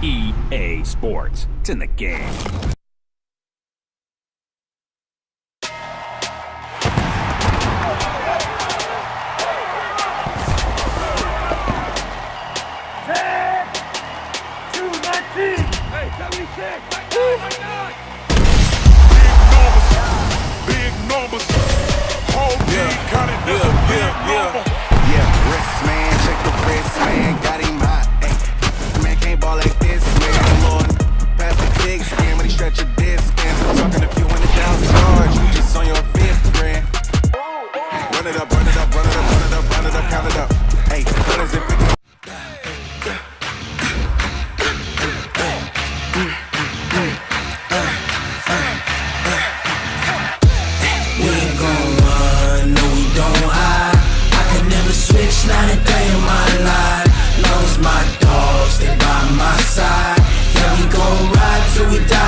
EA Sports. It's in the game. Yeah, wrist man, check the wrist man, got him hot. Ay, man can't ball like this, man. Lord, pass the big skin when he stretch a disc. I'm talking if you want it down charge, you just on your fifth grand. Run it up, run it up, run it up, run it up, run it up, count it up. Hey, what is it? Switch, not a day in my life. Long as my dogs, they by my side. Yeah, we gon' ride till we die.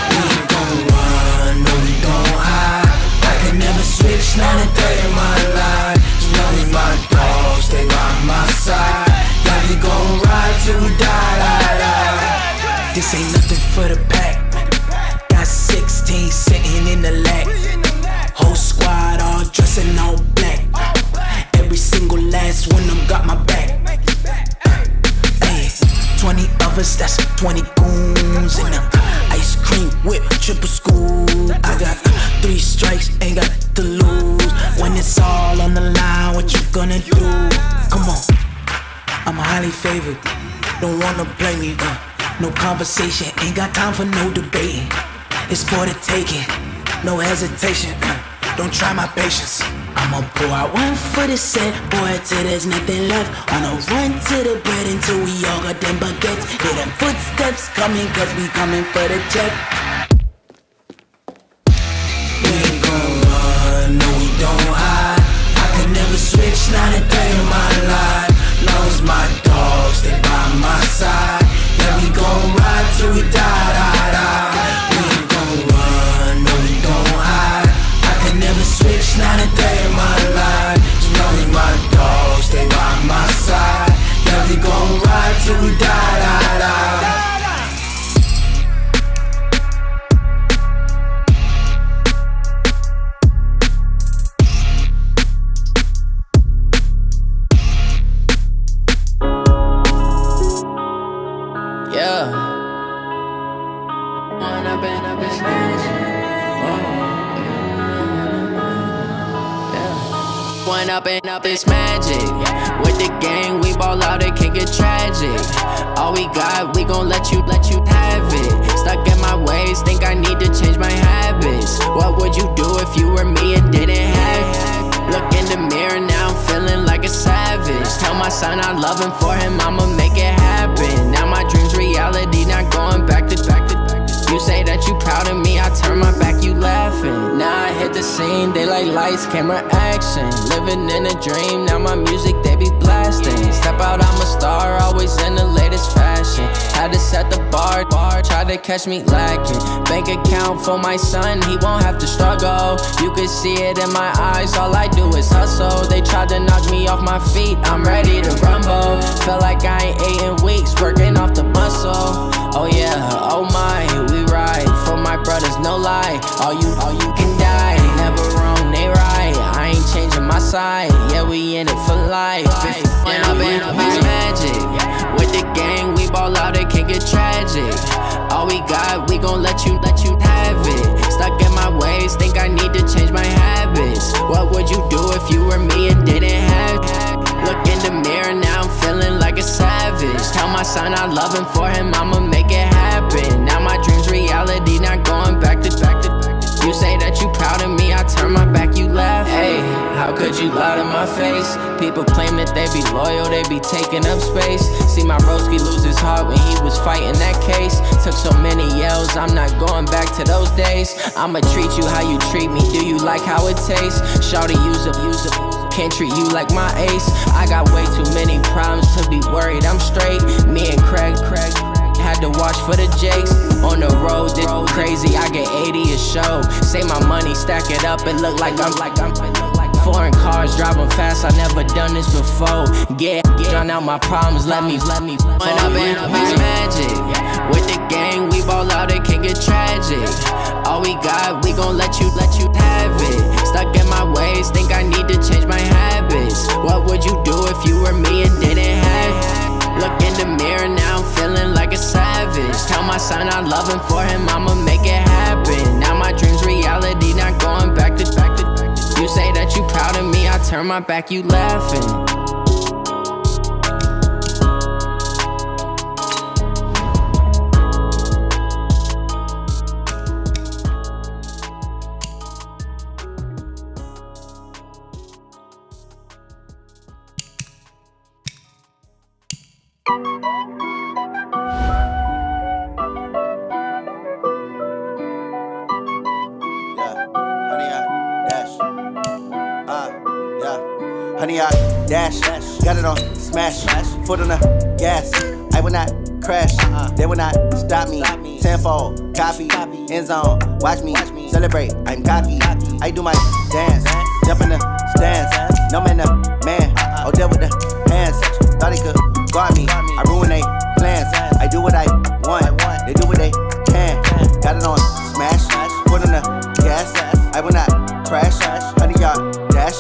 We ain't gon' run, no, we gon' hide. I can never switch, not a day in my life. As long as my dogs, they by my side. Yeah, we gon' ride till we die. This ain't nothing for the pack. Got 16 sitting in the lap. Whole squad all dressing all black. Every single last one of them got my back. Ay, 20 of us, that's 20 goons in them. Ice cream whip, triple school. I got 3 strikes, ain't got to lose. When it's all on the line, what you gonna do? Come on, I'm highly favored. Don't wanna play me, no conversation, ain't got time for no debating. It's for the taking, no hesitation. Don't try my patience. I'ma pour out one for the set, boy, till there's nothing left. On a run to the bread until we all got them baguettes. Hear them footsteps coming, cause we coming for the check. We ain't gon' run, no, we don't hide. I could never switch, not a day in my life. Long as my dogs, they by my side. Yeah, we gon' ride till we die. We ain't gon' run, no, we don't hide. Never switch, not a day in my life. As long as my dogs stay by my side. Yeah, we gon' ride till we die. Yeah. Wanna be a business. One up and up, it's magic. With the gang, we ball out, it can get tragic. All we got, we gon' let you have it. Stuck in my ways, think I need to change my habits. What would you do if you were me and didn't have it? Look in the mirror, now I'm feeling like a savage. Tell my son I love him, for him I'ma make it happen. Now my dream's reality, not going back to. You say that you proud of me, I turn my back, you laughing. Now I hit the scene, they like lights, camera, action. Living in a dream, now my music, they be blasting. Step out, I'm a star, always in the latest fashion. Had to set the bar, try to catch me lacking. Bank account for my son, he won't have to struggle. You can see it in my eyes, all I do is hustle. They tried to knock me off my feet, I'm ready to rumble. Felt like I ain't ate in weeks, working off the muscle. Oh yeah, oh my, we ride for my brothers, no lie. All you can die, never wrong, they right. I ain't changing my side, yeah, we in it for life. When I've been up, it's magic. With the gang, we ball out, it can get tragic. All we got, we gon' let you have it. Stuck in my ways, think I need to change my habits. What would you do if you were me and didn't have it? Look in the mirror, now I'm feeling like a savage. Tell my son I love him, for him I'ma make it happen. Now my dream's reality, not going back to. You say that you proud of me, I turn my back, you laugh. Hey, how could you lie to my face? People claim that they be loyal, they be taking up space. See my broski lose his heart when he was fighting that case. Took so many yells, I'm not going back to those days. I'ma treat you how you treat me, do you like how it tastes? Shawty, use up. Can't treat you like my ace. I got way too many problems to be worried, I'm straight. Me and Craig had to watch for the Jakes. On the road, this crazy, I get 80 a show. Say my money, stack it up, and look like I'm foreign cars, driving fast, I never done this before. Drown out my problems, let me Went up in this magic. With the gang, we ball out, it can get tragic. All we got, we gon' let you have it. Stuck in my ways, think I need to change my habits. What would you do if you were me and didn't have it? Look in the mirror, now I'm feeling like a savage. Tell my son I love him, for him I'ma make it happen. Now my dream's reality, not going back to. You say that you proud of me, I turn my back, you laughing. Honey, I dash, got it on smash, foot on the gas. I will not crash, they will not stop me. Tenfold, copy, end zone, watch me celebrate. I'm cocky, I do my dance, jump in the stands. No man, the man, oh, deal with the hands. Thought he could guard me, I ruin they plans. I do what I want, they do what they can. Got it on smash, foot on the gas. I will not crash, honey, y'all dash,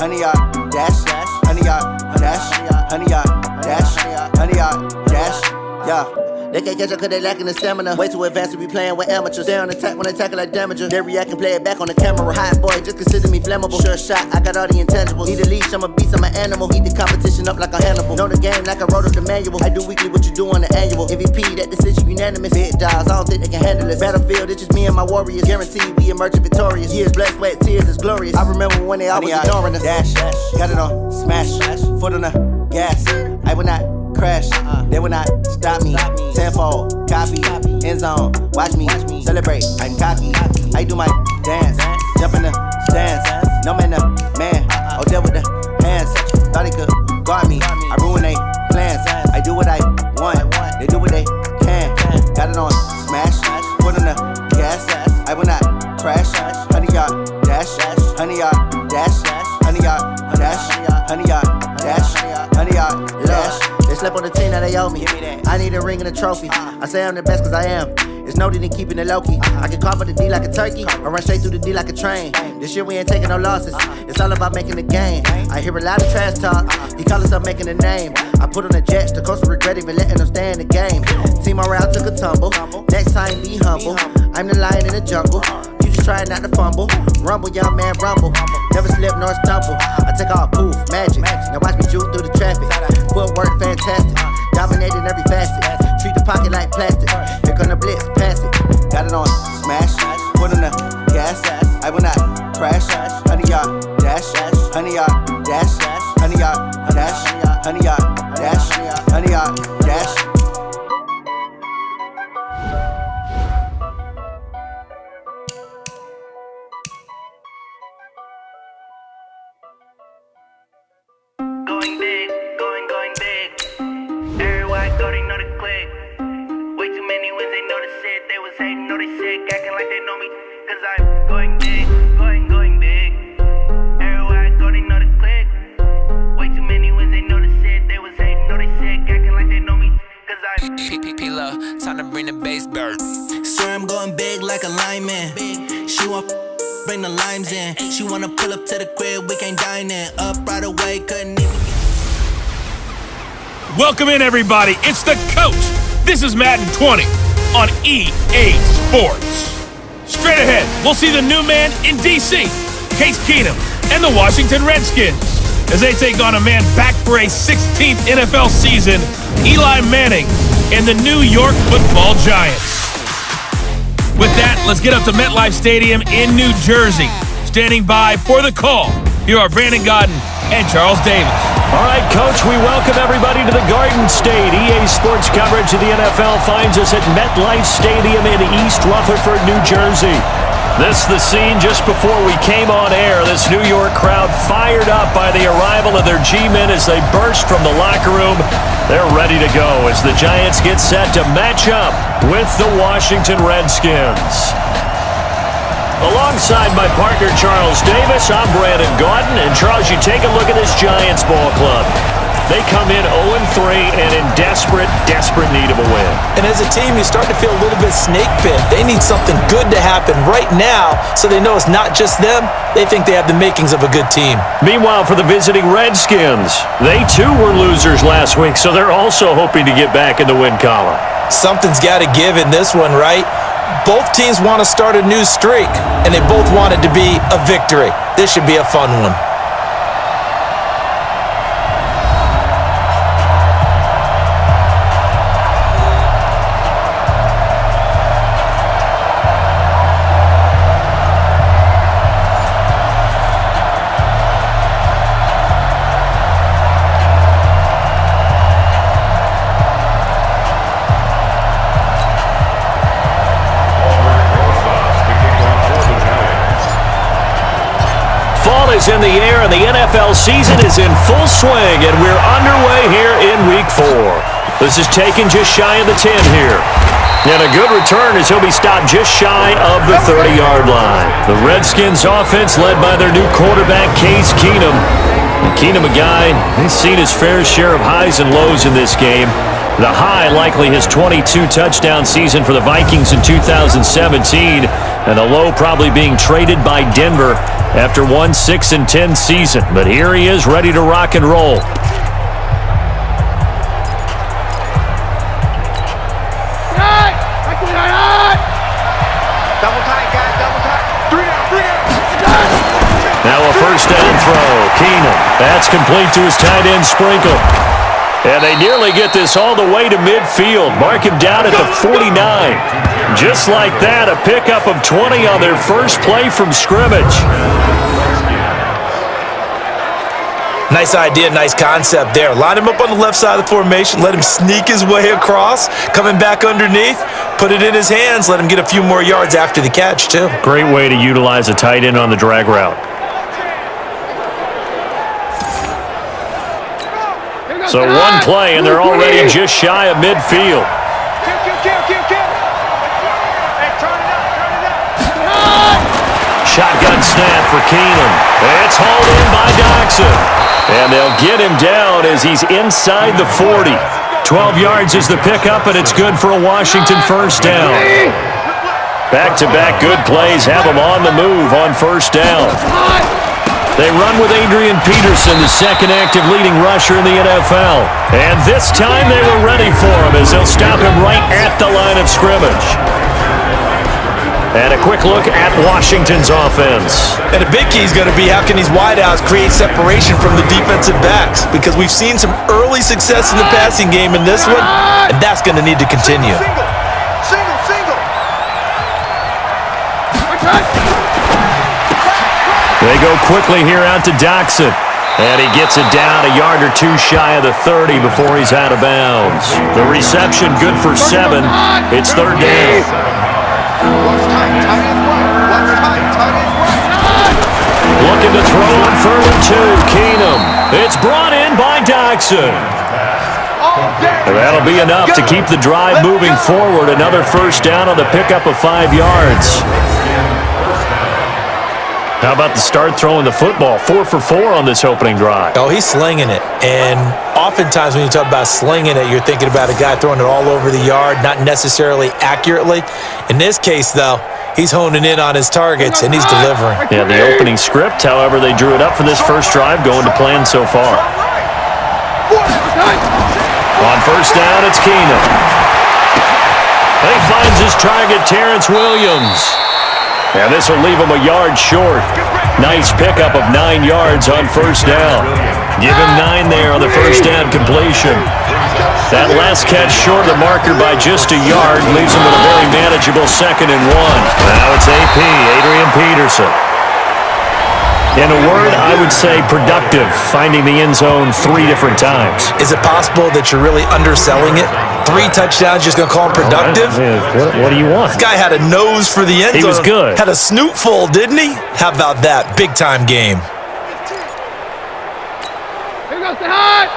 honey, y'all dash, honey, y'all dash, honey, y'all dash, honey, y'all dash, yeah. They can't catch up cause they lacking the stamina. Way too advanced to be playing with amateurs. Stay on attack when they tackle like damager. They react and play it back on the camera. Hot boy, just consider me flammable. Sure shot, I got all the intangibles. Need a leash, I'm a beast, I'm an animal. Eat the competition up like a Hannibal. Know the game like I wrote up the manual. I do weekly what you do on the annual. MVP, that decision unanimous. Big dogs, I don't think they can handle it. Battlefield, it's just me and my warriors. Guaranteed we emerging victorious. Years, blood, sweat, tears, it's glorious. I remember when they always ignoring us. Dash, got it on smash, foot on the gas. I will not crash, they will not stop me. Tenfold, copy, end zone, watch me celebrate. I'm cocky, I do my dance, jump in the stands. No man, the man, oh, deal with the hands. Thought he could guard me, I ruin they plans. I do what I want, they do what they can. Got it on smash, foot on the gas. I will not crash, honey, y'all dash, honey, y'all dash, honey, y'all dash, honey, y'all dash, honey, y'all dash. They slept on the team, now they owe me. I need a ring and a trophy. I say I'm the best cause I am. It's no need in keeping it low-key. I can carve the D like a turkey, or run straight through the D like a train. This year we ain't taking no losses. It's all about making the game. I hear a lot of trash talk. He call us up making a name. I put on the jets, the coach will regret even letting them stay in the game. Team morale took a tumble. Next time be humble. I'm the lion in the jungle. You just trying not to fumble. Rumble, young man, rumble. Never slip nor stumble. I take off, poof, magic. Now watch me juke through the traffic. Footwork fantastic. Dominating every facet. Treat the pocket like plastic. Here come the blitz, pass it. Got it on smash, foot on the gas. I will not crash. Honey, y'all dash, honey, y'all dash, honey, y'all dash, honey, y'all dash, honey, y'all dash. Going big, going big. Everywhere I go, they know the click. Way too many wins, they know the shit. They was hating, know they sick, acting like they know me. Cause I'm going big, going big. Everywhere I go, they know the click. Way too many wins, they know the shit. They was hating, know they sick, acting like they know me. Cause I'm P-P-P-Lo, time to bring the bass bird. Swear I'm going big like a lineman. She want bring the limes in. She wanna pull up to the crib, we can't dine in. Up right away, couldn't even. Welcome in, everybody. It's the coach. This is Madden 20 on EA Sports. Straight ahead, we'll see the new man in D.C., Case Keenum, and the Washington Redskins as they take on a man back for a 16th NFL season, Eli Manning, and the New York Football Giants. With that, let's get up to MetLife Stadium in New Jersey. Standing by for the call, here are Brandon Godden and Charles Davis. All right, Coach, we welcome everybody to the Garden State. EA Sports coverage of the NFL finds us at MetLife Stadium in East Rutherford, New Jersey. This the scene just before we came on air. This New York crowd fired up by the arrival of their G-men as they burst from the locker room. They're ready to go as the Giants get set to match up with the Washington Redskins. Alongside my partner, Charles Davis, I'm Brandon Gaudin. And, Charles, you take a look at this Giants ball club. They come in 0-3 and in desperate need of a win. And as a team, you start to feel a little bit snake pit. They need something good to happen right now so they know it's not just them. They think they have the makings of a good team. Meanwhile, for the visiting Redskins, they too were losers last week, so they're also hoping to get back in the win column. Something's got to give in this one, right? Both teams want to start a new streak, and they both want it to be a victory. This should be a fun one. In the air, and the NFL season is in full swing, and we're underway here in Week 4. This is taken just shy of the 10 here. And a good return as he'll be stopped just shy of the 30-yard line. The Redskins offense led by their new quarterback, Case Keenum. And Keenum, a guy, he's seen his fair share of highs and lows in this game. The high likely his 22-touchdown season for the Vikings in 2017, and the low probably being traded by Denver after one 6-10 season. But here he is ready to rock and roll. Now a first down throw. Keenum. That's complete to his tight end, Sprinkle. And they nearly get this all the way to midfield. Mark him down at the 49. Just like that, a pickup of 20 on their first play from scrimmage. Nice idea, nice concept there. Line him up on the left side of the formation, let him sneak his way across, coming back underneath, put it in his hands, let him get a few more yards after the catch, too. Great way to utilize a tight end on the drag route. So one play, and they're already just shy of midfield. Shotgun snap for Keenum. It's hauled in by Doxson. And they'll get him down as he's inside the 40. 12 yards is the pickup, and it's good for a Washington first down. Back-to-back good plays have them on the move on first down. They run with Adrian Peterson, the second active leading rusher in the NFL. And this time they were ready for him as they'll stop him right at the line of scrimmage. And a quick look at Washington's offense. And a big key is going to be how can these wideouts create separation from the defensive backs, because we've seen some early success in the passing game in this one, and that's going to need to continue. They go quickly here out to Doxson. And he gets it down a yard or two shy of the 30 before he's out of bounds. The reception good for 7. It's third down. Looking to throw on 3rd and 2. Keenum. It's brought in by Doxson. That'll be enough to keep the drive moving forward. Another first down on the pickup of 5 yards. How about the start throwing the football? 4 for 4 on this opening drive. Oh, he's slinging it. And oftentimes when you talk about slinging it, you're thinking about a guy throwing it all over the yard, not necessarily accurately. In this case, though, he's honing in on his targets, and he's delivering. Yeah, the opening script, however, they drew it up for this first drive, going to plan so far. On first down, it's Keenum. He finds his target, Terrence Williams. And this will leave him a yard short. Nice pickup of 9 yards on first down. Give him 9 there on the first down completion. That last catch short of the marker by just a yard leaves him with a very manageable 2nd and 1. Now it's AP, Adrian Peterson. In a word, I would say productive, finding the end zone 3 different times. Is it possible that you're really underselling it? 3 touchdowns, just going to call him productive? What do you want? This guy had a nose for the end zone. He was good. Had a snoot full, didn't he? How about that? Big-time game. Here goes the high.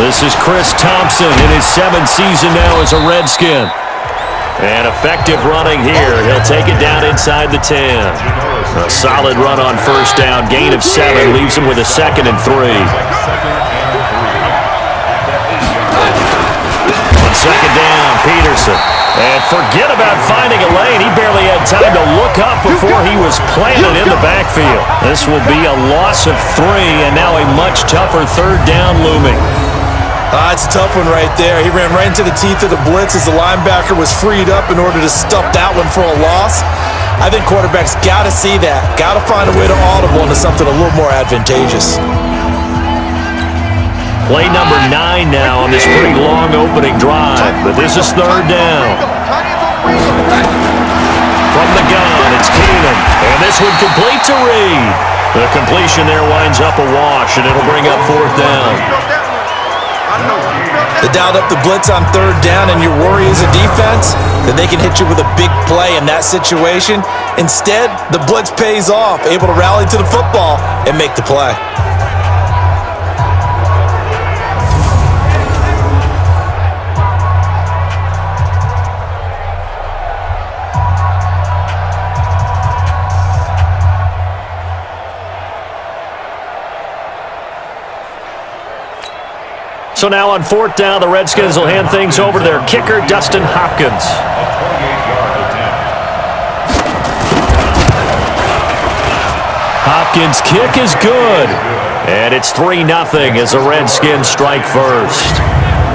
This is Chris Thompson in his 7th season now as a Redskin. And effective running here. He'll take it down inside the 10. A solid run on first down. Gain of 7. Leaves him with a 2nd and 3. On 2nd down, Peterson. And forget about finding a lane. He barely had time to look up before he was planted in the backfield. This will be a loss of 3, and now a much tougher 3rd down looming. It's a tough one right there. He ran right into the teeth of the blitz as the linebacker was freed up in order to stuff that one for a loss. I think quarterbacks got to see that. Got to find a way to audible into something a little more advantageous. Play number 9 now on this pretty long opening drive, but this is 3rd down. From the gun, it's Keenum, and this one complete to Reed. The completion there winds up a wash, and it'll bring up 4th down. They dialed up the blitz on 3rd down, and your worry as a defense that they can hit you with a big play in that situation. Instead, the blitz pays off, able to rally to the football and make the play. So now on 4th down, the Redskins will hand things over to their kicker, Dustin Hopkins. Hopkins' kick is good. And it's 3-0 as the Redskins strike first.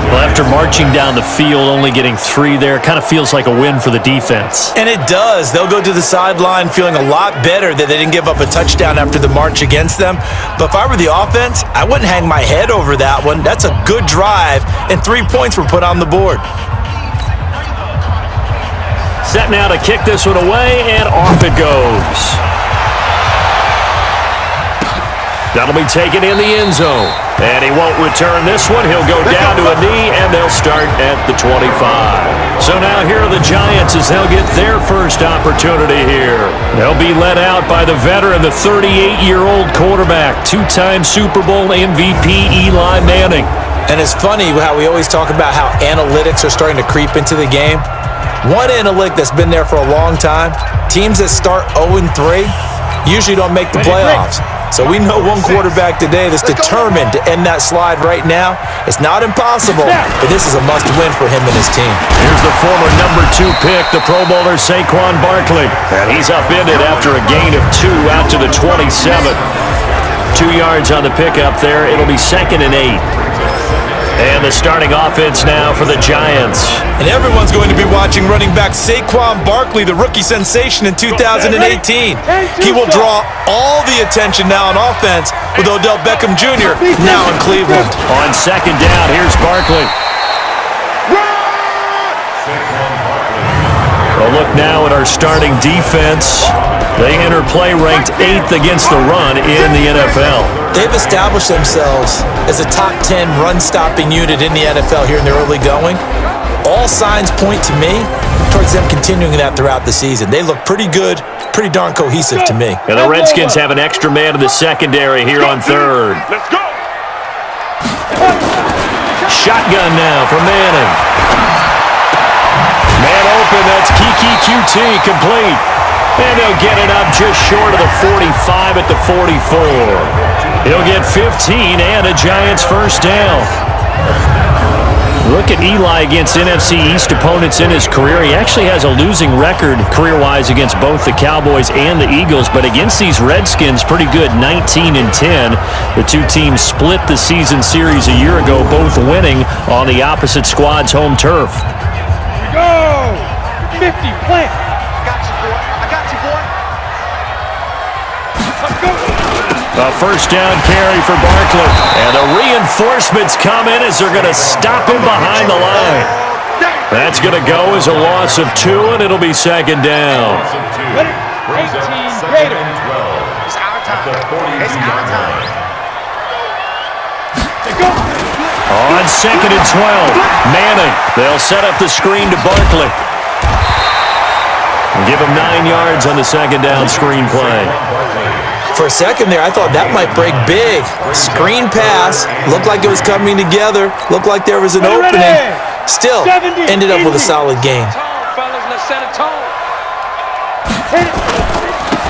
Well, after marching down the field, only getting 3 there, kind of feels like a win for the defense. And it does. They'll go to the sideline feeling a lot better that they didn't give up a touchdown after the march against them. But if I were the offense, I wouldn't hang my head over that one. That's a good drive, and 3 points were put on the board. Set now to kick this one away, and off it goes. That'll be taken in the end zone. And he won't return this one. He'll go down to a knee, and they'll start at the 25. So now here are the Giants as they'll get their first opportunity here. They'll be led out by the veteran, the 38-year-old quarterback, 2-time Super Bowl MVP Eli Manning. And it's funny how we always talk about how analytics are starting to creep into the game. One analytic that's been there for a long time, teams that start 0-3 usually don't make the playoffs. So we know one quarterback today that's determined to end that slide right now. It's not impossible, but this is a must-win for him and his team. Here's the former number 2 pick, the Pro Bowler Saquon Barkley. And he's upended after a gain of 2 out to the 27. 2 yards on the pickup there. It'll be 2nd and 8. And the starting offense now for the Giants. And everyone's going to be watching running back Saquon Barkley, the rookie sensation in 2018. He will draw all the attention now on offense with Odell Beckham Jr. now in Cleveland. On 2nd down, here's Barkley. A look now at our starting defense. They enter play ranked 8th against the run in the NFL. They've established themselves as a top 10 run-stopping unit in the NFL here in the early going. All signs point to me towards them continuing that throughout the season. They look pretty good, pretty darn cohesive to me. And the Redskins have an extra man in the secondary here on 3rd. Let's go. Shotgun now for Manning. Man open, that's Kiki QT, complete. And he'll get it up just short of the 45 at the 44. He'll get 15 and a Giants first down. Look at Eli against NFC East opponents in his career. He actually has a losing record career-wise against both the Cowboys and the Eagles, but against these Redskins, pretty good, 19-10. The two teams split the season series a year ago, both winning on the opposite squad's home turf. Here we go! 50, plant! A first down carry for Barkley. And the reinforcements come in as they're going to stop him behind the line. That's going to go as a loss of 2, and it'll be 2nd down. 18 greater. It's our time. It's our time. On 2nd and 12, Manning. They'll set up the screen to Barkley. And give him 9 yards on the 2nd down screen play. For a second there, I thought that might break big. Screen pass, looked like it was coming together, looked like there was an opening. Still, ended up with a solid game.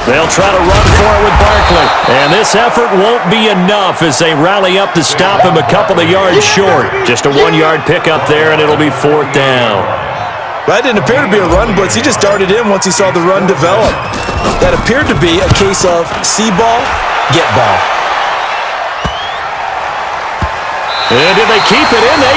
They'll try to run for it with Barkley. And this effort won't be enough as they rally up to stop him a couple of yards short. Just a 1-yard pickup there, and it'll be 4th down. That didn't appear to be a run blitz. He just darted in once he saw the run develop. That appeared to be a case of see ball, get ball. And did they keep it in? They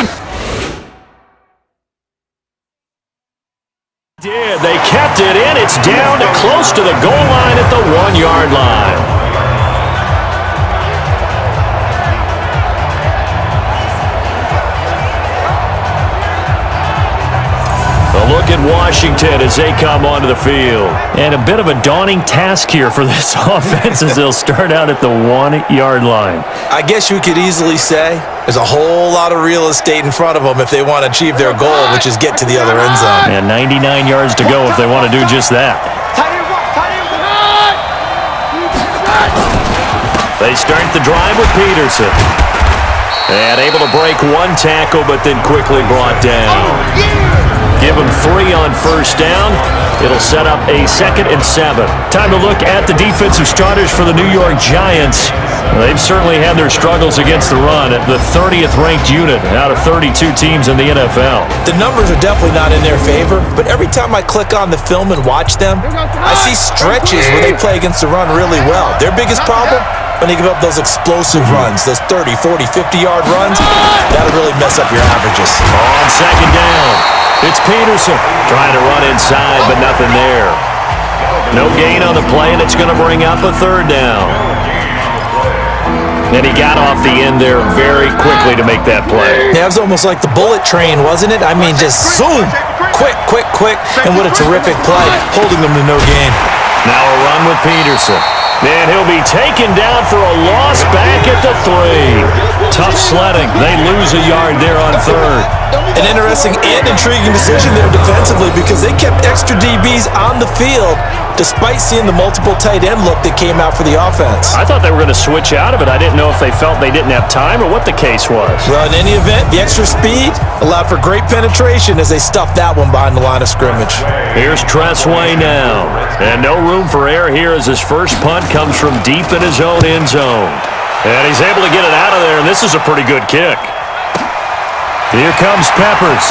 did. They kept it in. It's down to close to the goal line at the 1-yard line. A look at Washington as they come onto the field. And a bit of a daunting task here for this offense as they'll start out at the 1-yard line. I guess you could easily say there's a whole lot of real estate in front of them if they want to achieve their goal, which is get to the other end zone. And 99 yards to go if they want to do just that. They start the drive with Peterson. And able to break one tackle, but then quickly brought down. Give them 3 on 1st down. It'll set up a 2nd and 7. Time to look at the defensive starters for the New York Giants. They've certainly had their struggles against the run at the 30th ranked unit out of 32 teams in the NFL. The numbers are definitely not in their favor, but every time I click on the film and watch them, I see stretches where they play against the run really well. Their biggest problem? When they give up those explosive runs, those 30, 40, 50-yard runs, that'll really mess up your averages. On 2nd down, it's Peterson trying to run inside, but nothing there. No gain on the play, and it's going to bring up a 3rd down. And he got off the end there very quickly to make that play. Yeah, it was almost like the bullet train, wasn't it? I mean, just zoom, quick, quick, quick, and what a terrific play, holding them to no gain. Now a run with Peterson. And he'll be taken down for a loss back at the 3. Tough sledding. They lose a yard there on 3rd. An interesting and intriguing decision there defensively because they kept extra DBs on the field despite seeing the multiple tight end look that came out for the offense. I thought they were going to switch out of it. I didn't know if they felt they didn't have time or what the case was. Well, in any event, the extra speed allowed for great penetration as they stuffed that one behind the line of scrimmage. Here's Tressway now. And no room for error here as his first punt comes from deep in his own end zone. And he's able to get it out of there, and this is a pretty good kick. Here comes Peppers.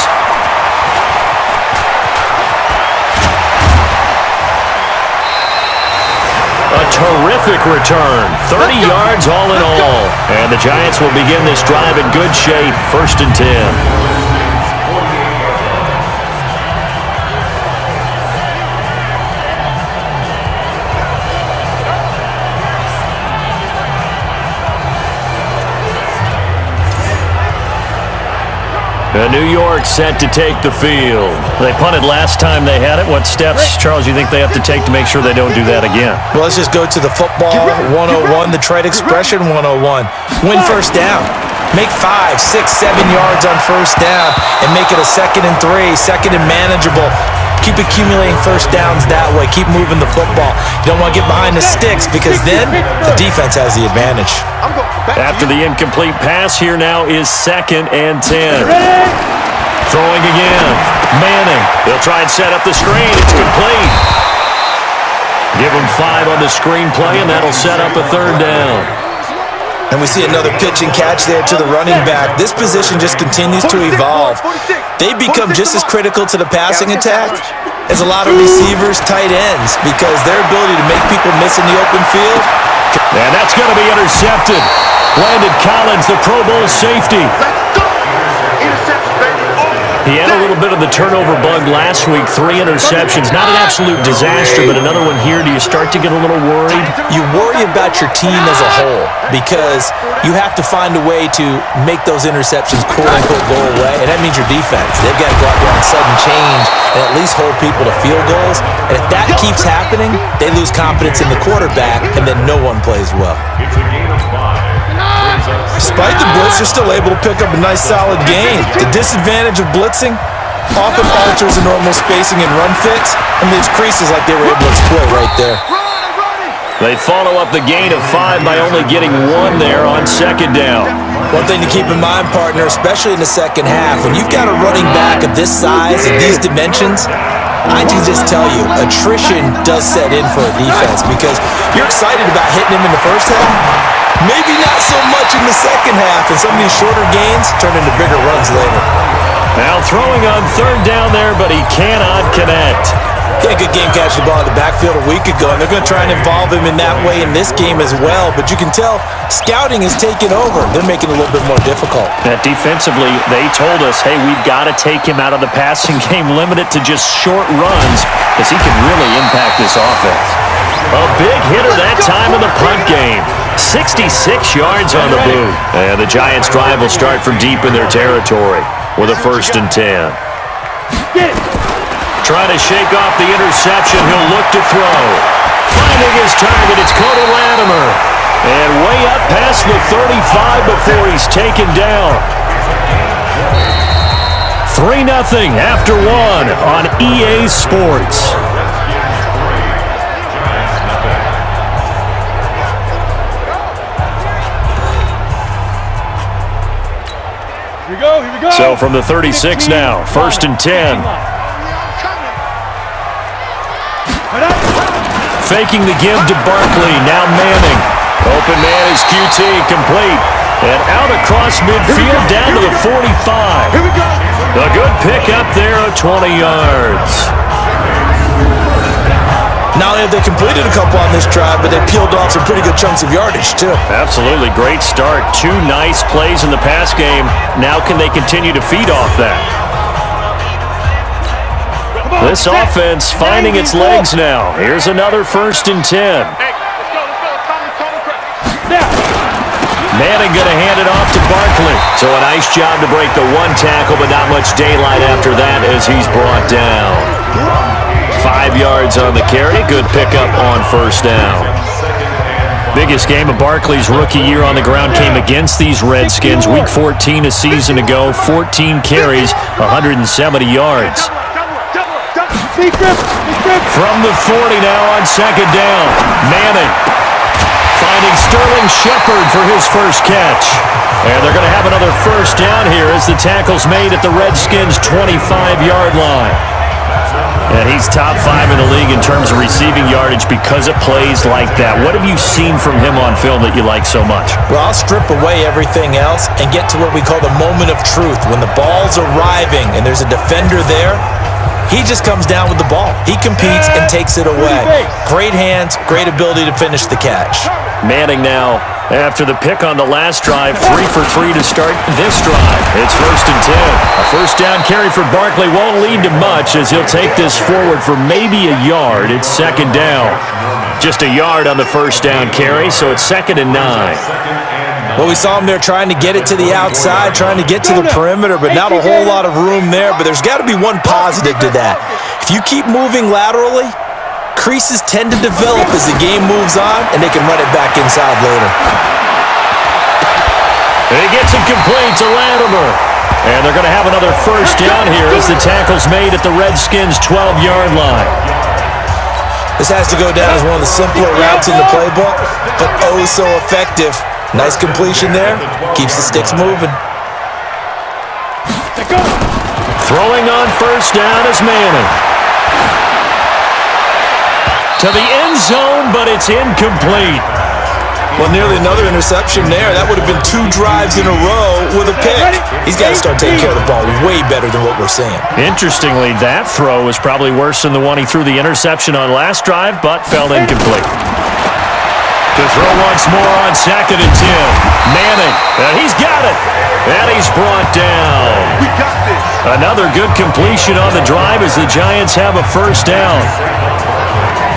A terrific return. 30 yards all in all. And the Giants will begin this drive in good shape. 1st and 10. New York set to take the field. They punted last time they had it. What steps, Charles, you think they have to take to make sure they don't do that again? Well, let's just go to the football 101, the trade expression 101. Win 1st down. Make 5, 6, 7 yards on 1st down and make it a 2nd and 3, 2nd and manageable. Keep accumulating 1st downs that way. Keep moving the football. You don't want to get behind the sticks because then the defense has the advantage. After the incomplete pass, here now is 2nd and 10. Throwing again. Manning. They'll try and set up the screen. It's complete. Give them 5 on the screen play, and that'll set up a 3rd down. And we see another pitch and catch there to the running back. This position just continues to evolve. They become just as critical to the passing attack as a lot of receivers, tight ends, because their ability to make people miss in the open field. And that's going to be intercepted. Landon Collins, the Pro Bowl safety. He had a little bit of the turnover bug last week, 3 interceptions. Not an absolute disaster, but another one here. Do you start to get a little worried? You worry about your team as a whole because you have to find a way to make those interceptions quote-unquote go away, and that means your defense. They've got to go out there and sudden change and at least hold people to field goals. And if that keeps happening, they lose confidence in the quarterback, and then no one plays well. Despite the blitz, they're still able to pick up a nice solid gain. The disadvantage of blitzing often alters the normal spacing and run fits and leaves creases like they were able to exploit right there. They follow up the gain of 5 by only getting 1 there on second down. One thing to keep in mind, partner, especially in the second half, when you've got a running back of this size and these dimensions, I can just tell you, attrition does set in for a defense because you're excited about hitting him in the first half. Maybe not so much in the second half, and some of these shorter gains turn into bigger runs later. Now throwing on third down there, but he cannot connect. He had a good game catching the ball in the backfield a week ago, and they're going to try and involve him in that way in this game as well. But you can tell scouting is taking over. They're making it a little bit more difficult. That defensively, they told us, hey, we've got to take him out of the passing game, limit it to just short runs, because he can really impact this offense. A big hitter that time in the punt game. 66 yards on the boot. And the Giants' drive will start from deep in their territory with a 1st and 10. Trying to shake off the interception. He'll look to throw. Finding his target, it's Cody Latimer. And way up past the 35 before he's taken down. 3-0 after 1 on EA Sports. Here we go. So from the 36 now, 1st and 10. Faking the give to Barkley, now Manning. Open man is QT, complete. And out across midfield, down to the 45. Here we go. A good pick up there of 20 yards. Not only have they completed a couple on this drive, but they peeled off some pretty good chunks of yardage, too. Absolutely, great start. 2 nice plays in the pass game. Now can they continue to feed off that? This offense finding its legs now. Here's another 1st and 10. Manning going to hand it off to Barkley. So a nice job to break the 1 tackle, but not much daylight after that as he's brought down. 5 yards on the carry. Good pickup on 1st down. Biggest game of Barkley's rookie year on the ground came against these Redskins. Week 14 a season ago. 14 carries, 170 yards. From the 40 now on second down. Manning finding Sterling Shepard for his first catch. And they're going to have another 1st down here as the tackle's made at the Redskins' 25-yard line. And he's top 5 in the league in terms of receiving yardage because it plays like that. What have you seen from him on film that you like so much? Well, I'll strip away everything else and get to what we call the moment of truth. When the ball's arriving and there's a defender there, he just comes down with the ball. He competes and takes it away. Great hands, great ability to finish the catch. Manning now, after the pick on the last drive, 3 for 3 to start this drive. It's 1st and 10. A 1st down carry for Barkley won't lead to much as he'll take this forward for maybe a yard. It's 2nd down. Just a yard on the 1st down carry, so it's 2nd and 9. Well, we saw him there trying to get it to the outside, trying to get to the perimeter, but not a whole lot of room there. But there's got to be one positive to that. If you keep moving laterally, creases tend to develop as the game moves on, and they can run it back inside later. And he gets it complete to Latimer. And they're going to have another 1st down here as the tackle's made at the Redskins' 12-yard line. This has to go down as one of the simpler routes in the playbook, but oh so effective. Nice completion there. Keeps the sticks moving. Throwing on 1st down is Manning. To the end zone, but it's incomplete. Well, nearly another interception there. That would have been 2 drives in a row with a pick. He's got to start taking care of the ball way better than what we're seeing. Interestingly, that throw was probably worse than the one he threw the interception on last drive, but fell incomplete. To throw once more on 2nd and 10. Manning, and he's got it. And he's brought down. We got this. Another good completion on the drive as the Giants have a 1st down.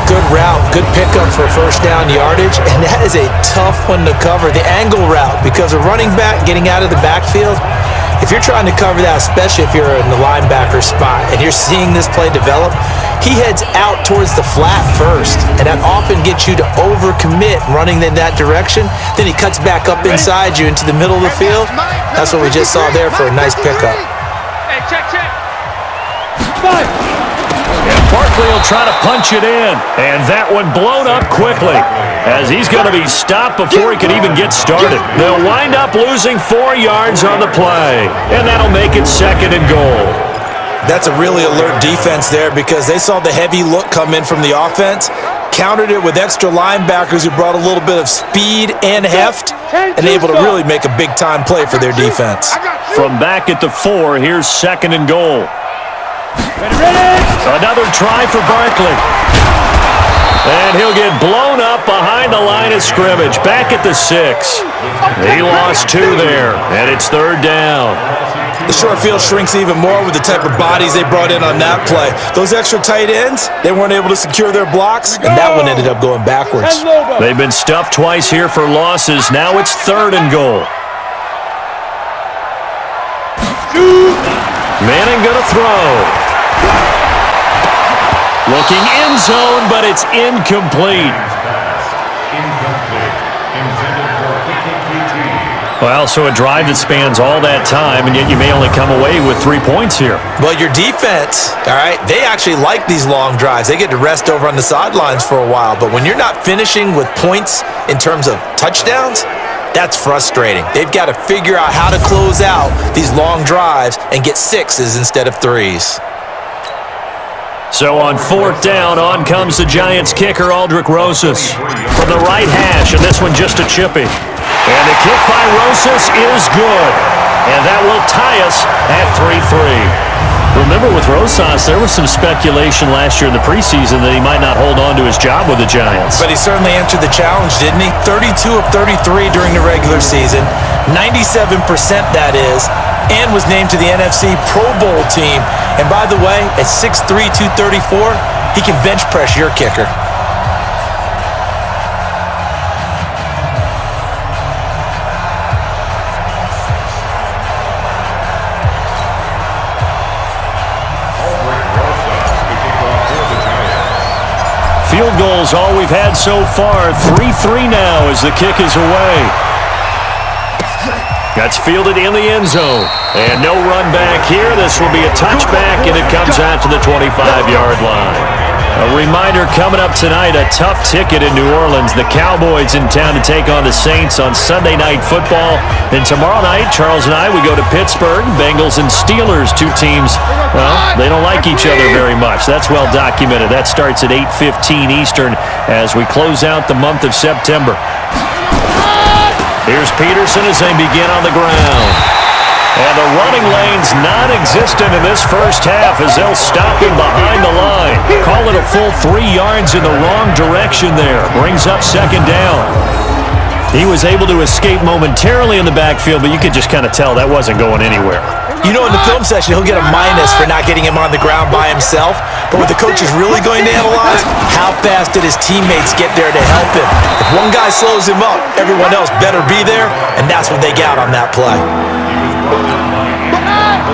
Good route, good pickup for 1st down yardage, and that is a tough one to cover. The angle route, because a running back getting out of the backfield, if you're trying to cover that, especially if you're in the linebacker spot and you're seeing this play develop, he heads out towards the flat first, and that often gets you to overcommit running in that direction. Then he cuts back up inside you into the middle of the field. That's what we just saw there for a nice pickup. Hey, check. And Barkley Likely he'll try to punch it in. And that one blown up quickly, as he's going to be stopped before he could even get started. They'll wind up losing 4 yards on the play, and that'll make it 2nd and goal. That's a really alert defense there, because they saw the heavy look come in from the offense, countered it with extra linebackers who brought a little bit of speed and heft, and able to really make a big-time play for their defense. From back at the 4, here's 2nd and goal. Another try for Barkley. And he'll get blown up behind the line of scrimmage. Back at the 6. He lost 2 there, and it's 3rd down. The short field shrinks even more with the type of bodies they brought in on that play. Those extra tight ends, they weren't able to secure their blocks, and that one ended up going backwards. They've been stuffed twice here for losses. Now it's 3rd and goal. Manning going to throw. Looking end zone, but it's incomplete. Well, so a drive that spans all that time, and yet you may only come away with 3 points here. Well, your defense, all right, they actually like these long drives. They get to rest over on the sidelines for a while, but when you're not finishing with points in terms of touchdowns, that's frustrating. They've got to figure out how to close out these long drives and get 6s instead of 3s. So on 4th down, on comes the Giants kicker, Aldrick Rosas. From the right hash, and this one just a chippy. And the kick by Rosas is good. And that will tie us at 3-3. Remember, with Rosas, there was some speculation last year in the preseason that he might not hold on to his job with the Giants. But he certainly answered the challenge, didn't he? 32 of 33 during the regular season, 97% that is, and was named to the NFC Pro Bowl team. And by the way, at 6'3", 234, he can bench press your kicker. Field goals all we've had so far. 3-3 now as the kick is away. That's fielded in the end zone. And no run back here. This will be a touchback, and it comes out to the 25-yard line. A reminder coming up tonight, a tough ticket in New Orleans. The Cowboys in town to take on the Saints on Sunday Night Football. Then tomorrow night, Charles and I, we go to Pittsburgh. Bengals and Steelers, 2 teams, well, they don't like each other very much. That's well documented. That starts at 8:15 Eastern as we close out the month of September. Here's Peterson as they begin on the ground. And the running lane's non-existent in this first half as they'll stop him behind the line. Call it a full 3 yards in the wrong direction there. Brings up 2nd down. He was able to escape momentarily in the backfield, but you could just kind of tell that wasn't going anywhere. You know, in the film session, he'll get a minus for not getting him on the ground by himself. But what the coach is really going to analyze, how fast did his teammates get there to help him? If one guy slows him up, everyone else better be there, and that's what they got on that play.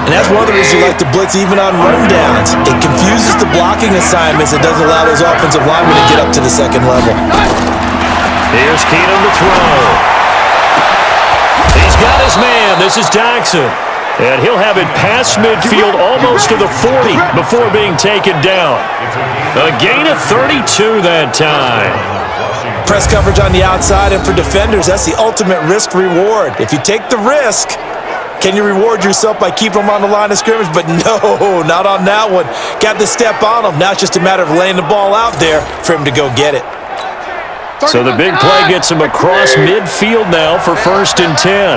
And that's one of the reasons you like to blitz even on rundowns. It confuses the blocking assignments. It doesn't allow those offensive linemen to get up to the 2nd level. Here's Keenum to throw. He's got his man. This is Jackson. And he'll have it past midfield almost to the 40 before being taken down. A gain of 32 that time. Press coverage on the outside, and for defenders, that's the ultimate risk-reward. If you take the risk, can you reward yourself by keeping them on the line of scrimmage? But no, not on that one. Got the step on him. Now it's just a matter of laying the ball out there for him to go get it. So the big play gets him across midfield now for 1st and 10.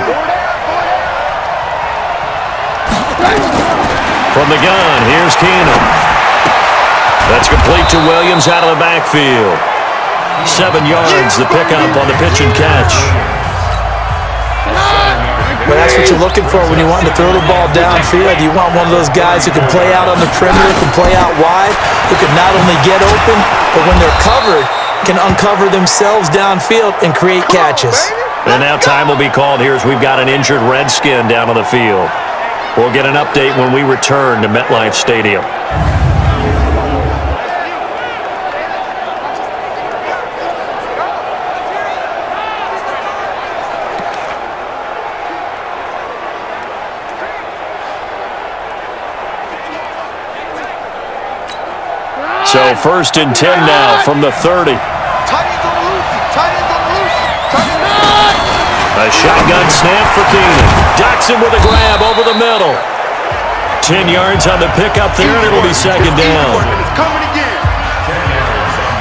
From the gun, here's Keenum. That's complete to Williams out of the backfield. 7 yards, the pickup on the pitch and catch. Well, that's what you're looking for when you want to throw the ball downfield. You want one of those guys who can play out on the perimeter, can play out wide, who can not only get open, but when they're covered, can uncover themselves downfield and create catches. And now time will be called here as we've got an injured Redskin down on the field. We'll get an update when we return to MetLife Stadium. So 1st and 10 now from the 30. A shotgun snap for Keenan. Docks him with a grab over the middle. 10 yards on the pickup there, and it'll be 2nd down.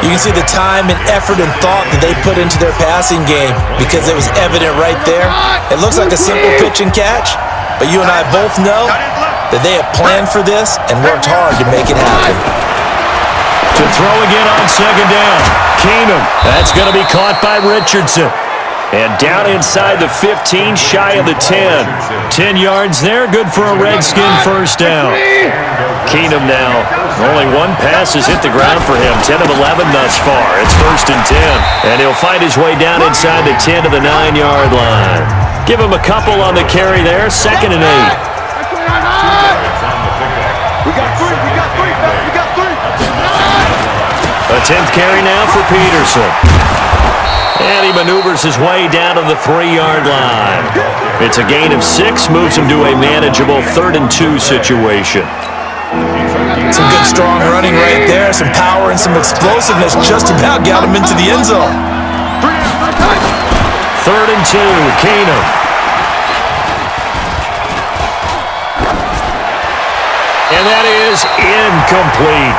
You can see the time and effort and thought that they put into their passing game because it was evident right there. It looks like a simple pitch and catch, but you and I both know that they have planned for this and worked hard to make it happen. To throw again on 2nd down. Keenum. That's going to be caught by Richardson. And down inside the 15, shy of the 10. 10 yards there, good for a Redskin 1st down. Keenum now, only one pass has hit the ground for him. 10 of 11 thus far. It's 1st and 10. And he'll find his way down inside the 10 to the 9-yard line. Give him a couple on the carry there, 2nd and 8. We got three. A 10th carry now for Peterson. And he maneuvers his way down to the 3-yard line. It's a gain of 6, moves him to a manageable 3rd and 2 situation. Some good strong running right there, some power and some explosiveness just about got him into the end zone. 3rd and 2, Keenum. And that is incomplete.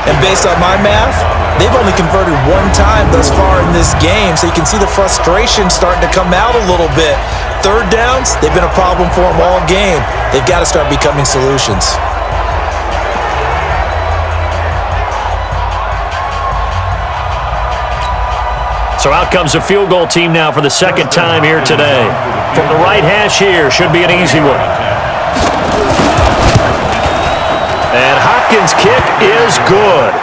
And based on my math, they've only converted one time thus far in this game, so you can see the frustration starting to come out a little bit. 3rd downs, they've been a problem for them all game. They've got to start becoming solutions. So out comes a field goal team now for the 2nd time here today. From the right hash here, should be an easy one. And Hopkins' kick is good.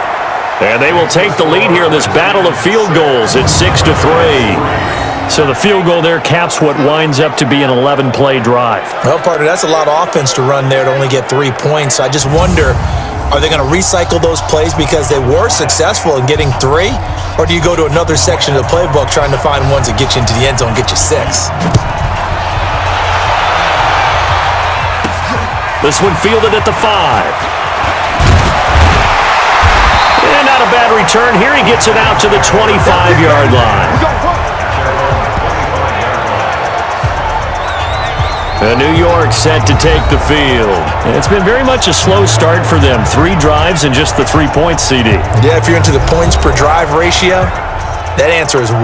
And they will take the lead here in this battle of field goals at 6-3. So the field goal there caps what winds up to be an 11-play drive. Well, partner, that's a lot of offense to run there to only get 3 points. I just wonder, are they going to recycle those plays because they were successful in getting 3? Or do you go to another section of the playbook trying to find ones that get you into the end zone and get you 6? This one fielded at the 5. And not a bad return here. He gets it out to the 25-yard line. New York set to take the field. And it's been very much a slow start for them. 3 drives and just the 3 points, CD. Yeah, if you're into the points per drive ratio, that answer is 1.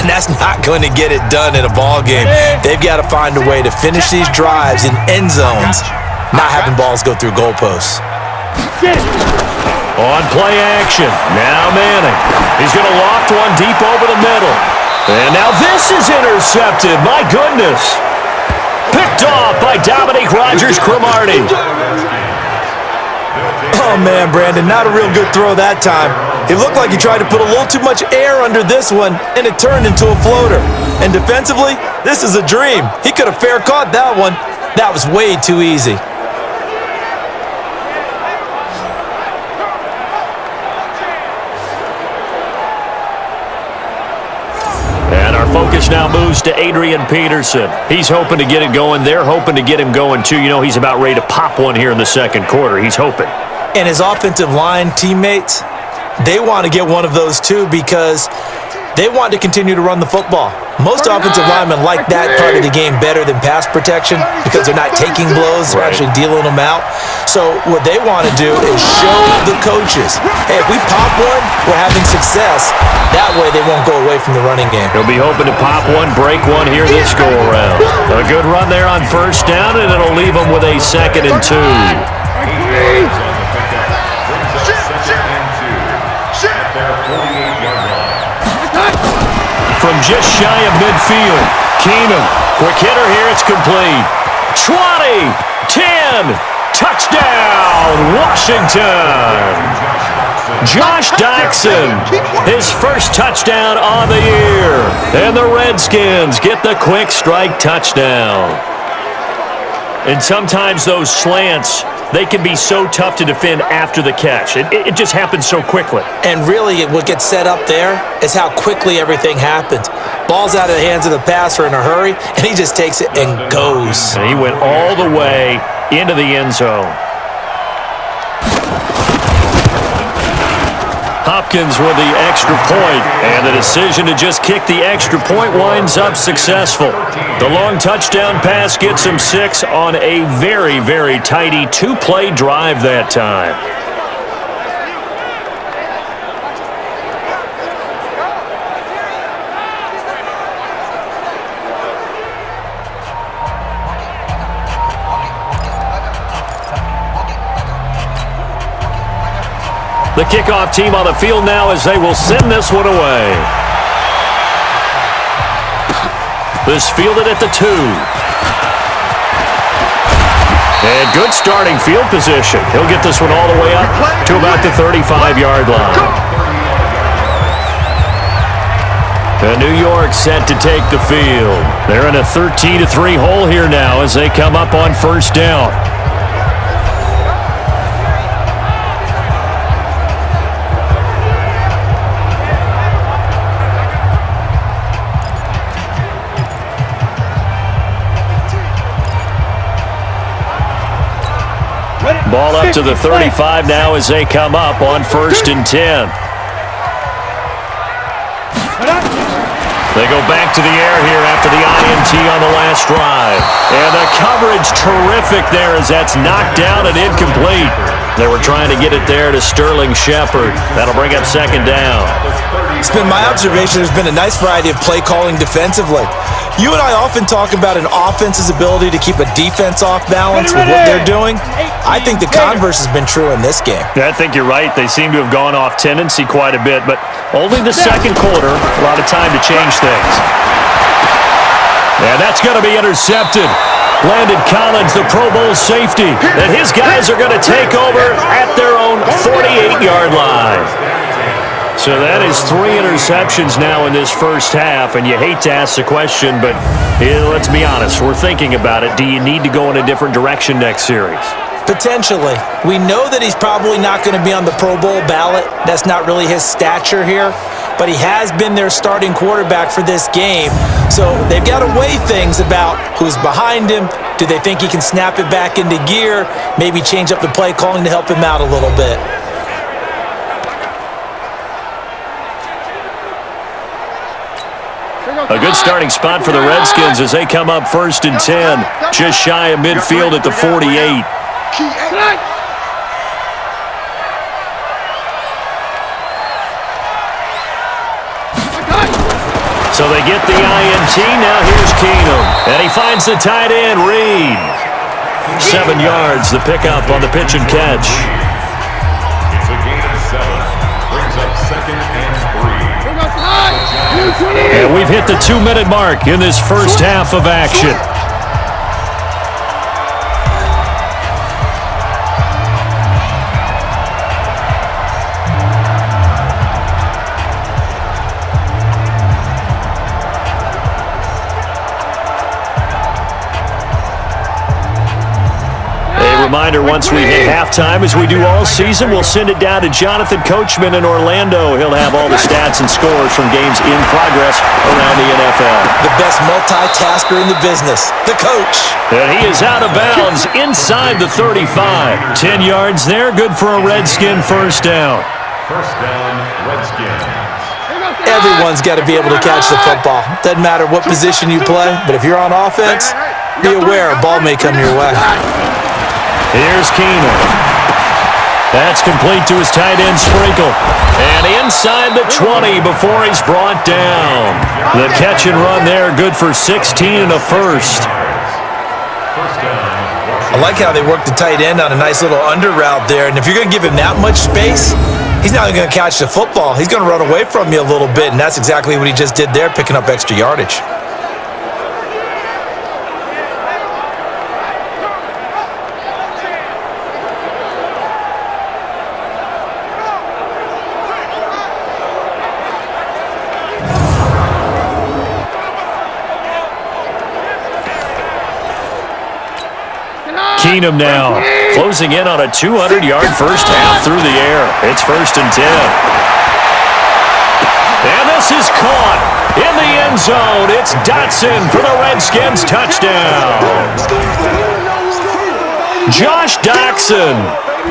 And that's not going to get it done in a ball game. They've got to find a way to finish these drives in end zones, not having balls go through goalposts. On play action, now Manning. He's going to loft one deep over the middle. And now this is intercepted. My goodness. Picked off by Dominique Rodgers-Cromartie. Oh, man, Brandon, not a real good throw that time. It looked like he tried to put a little too much air under this one, and it turned into a floater. And defensively, this is a dream. He could have fair caught that one. That was way too easy. Focus now moves to Adrian Peterson. He's hoping to get it going. They're hoping to get him going, too. You know, he's about ready to pop one here in the 2nd quarter. He's hoping. And his offensive line teammates, they want to get one of those, too, because they want to continue to run the football. Most offensive linemen like that part of the game better than pass protection because they're not taking blows, they're actually dealing them out. So what they want to do is show the coaches, hey, if we pop one, we're having success. That way they won't go away from the running game. He'll be hoping to pop one, break one here this go-around. A good run there on 1st down, and it'll leave them with a 2nd and 2. From just shy of midfield, Keenum, quick hitter here, it's complete. 20, 10, touchdown, Washington. Josh Doctson, his first touchdown on the year. And the Redskins get the quick strike touchdown. And sometimes those slants, they can be so tough to defend after the catch. It just happens so quickly. And really, what gets set up there is how quickly everything happens. Ball's out of the hands of the passer in a hurry, and he just takes it and goes. And he went all the way into the end zone. Hopkins with the extra point, and the decision to just kick the extra point winds up successful. The long touchdown pass gets him 6 on a very, very tidy 2-play drive that time. The kickoff team on the field now as they will send this one away. This fielded at the 2. And good starting field position. He'll get this one all the way up to about the 35-yard line. And New York set to take the field. They're in a 13-3 hole here now as they come up on first down. Ball up to the 35 now as they come up on first and 10. They go back to the air here after the INT on the last drive. And the coverage terrific there as that's knocked down and incomplete. They were trying to get it there to Sterling Shepard. That'll bring up second down. It's been my observation there's been a nice variety of play calling defensively. You and I often talk about an offense's ability to keep a defense off balance with what they're doing. I think the converse has been true in this game. Yeah, I think you're right. They seem to have gone off tendency quite a bit, but only the second quarter, a lot of time to change things. And that's going to be intercepted. Landon Collins, the Pro Bowl safety, and his guys are going to take over at their own 48-yard line. So that is 3 interceptions now in this first half, and you hate to ask the question, but let's be honest, we're thinking about it. Do you need to go in a different direction next series? Potentially. We know that he's probably not going to be on the Pro Bowl ballot. That's not really his stature here, but he has been their starting quarterback for this game. So they've got to weigh things about who's behind him. Do they think he can snap it back into gear? Maybe change up the play calling to help him out a little bit. A good starting spot for the Redskins as they come up first and 10, just shy of midfield at the 48. So they get the INT. Now here's Keenum. And he finds the tight end, Reed. 7 yards, the pickup on the pitch and catch. It's a gain of 7. Brings up second and 3. And we've hit the 2-minute mark in this first half of action. Reminder, once we hit halftime, as we do all season, we'll send it down to Jonathan Coachman in Orlando. He'll have all the stats and scores from games in progress around the NFL. The best multitasker in the business, the coach. And he is out of bounds inside the 35. 10 yards there, good for a Redskin first down. First down, Redskins. Everyone's got to be able to catch the football. Doesn't matter what position you play, but if you're on offense, be aware a ball may come your way. Here's Keenum. That's complete to his tight end, Sprinkle. And inside the 20 before he's brought down. The catch and run there, good for 16 and a first. I like how they work the tight end on a nice little under route there. And if you're going to give him that much space, he's not going to catch the football. He's going to run away from you a little bit, and that's exactly what he just did there, picking up extra yardage. Keenum now, closing in on a 200-yard first half through the air. It's 1st and 10. And this is caught in the end zone. It's Dotson for the Redskins touchdown. Josh Dotson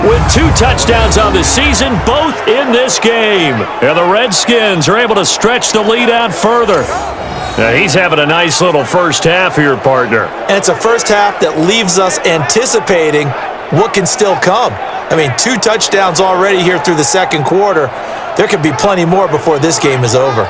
with 2 touchdowns on the season, both in this game. And the Redskins are able to stretch the lead out further. Now he's having a nice little first half here, partner. And it's a first half that leaves us anticipating what can still come. I mean, 2 touchdowns already here through the second quarter. There could be plenty more before this game is over.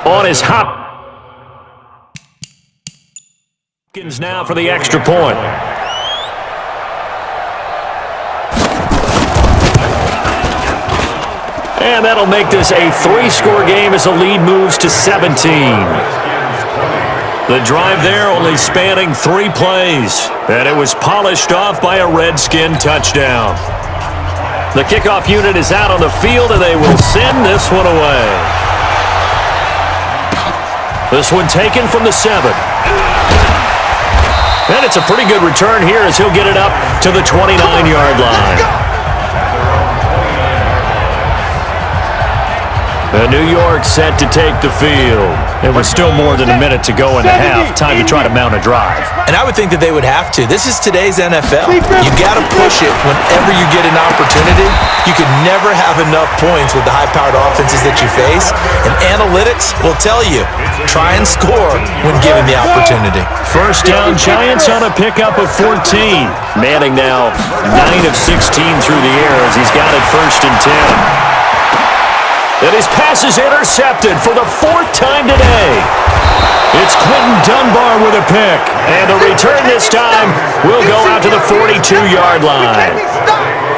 On his hop. Now for the extra point. And that'll make this a 3-score game as the lead moves to 17. The drive there only spanning 3 plays, and it was polished off by a Redskin touchdown. The kickoff unit is out on the field, and they will send this one away. This one taken from the 7. And it's a pretty good return here as he'll get it up to the 29-yard line. New York set to take the field. There was still more than a minute to go in the half. Time to try to mount a drive. And I would think that they would have to. This is today's NFL. You got to push it whenever you get an opportunity. You could never have enough points with the high-powered offenses that you face. And analytics will tell you, try and score when given the opportunity. First down, Giants on a pickup of 14. Manning now 9 of 16 through the air as he's got it 1st and 10. And his pass is intercepted for the 4th time today. It's Quentin Dunbar with a pick. And the return this time will go out to the 42-yard line.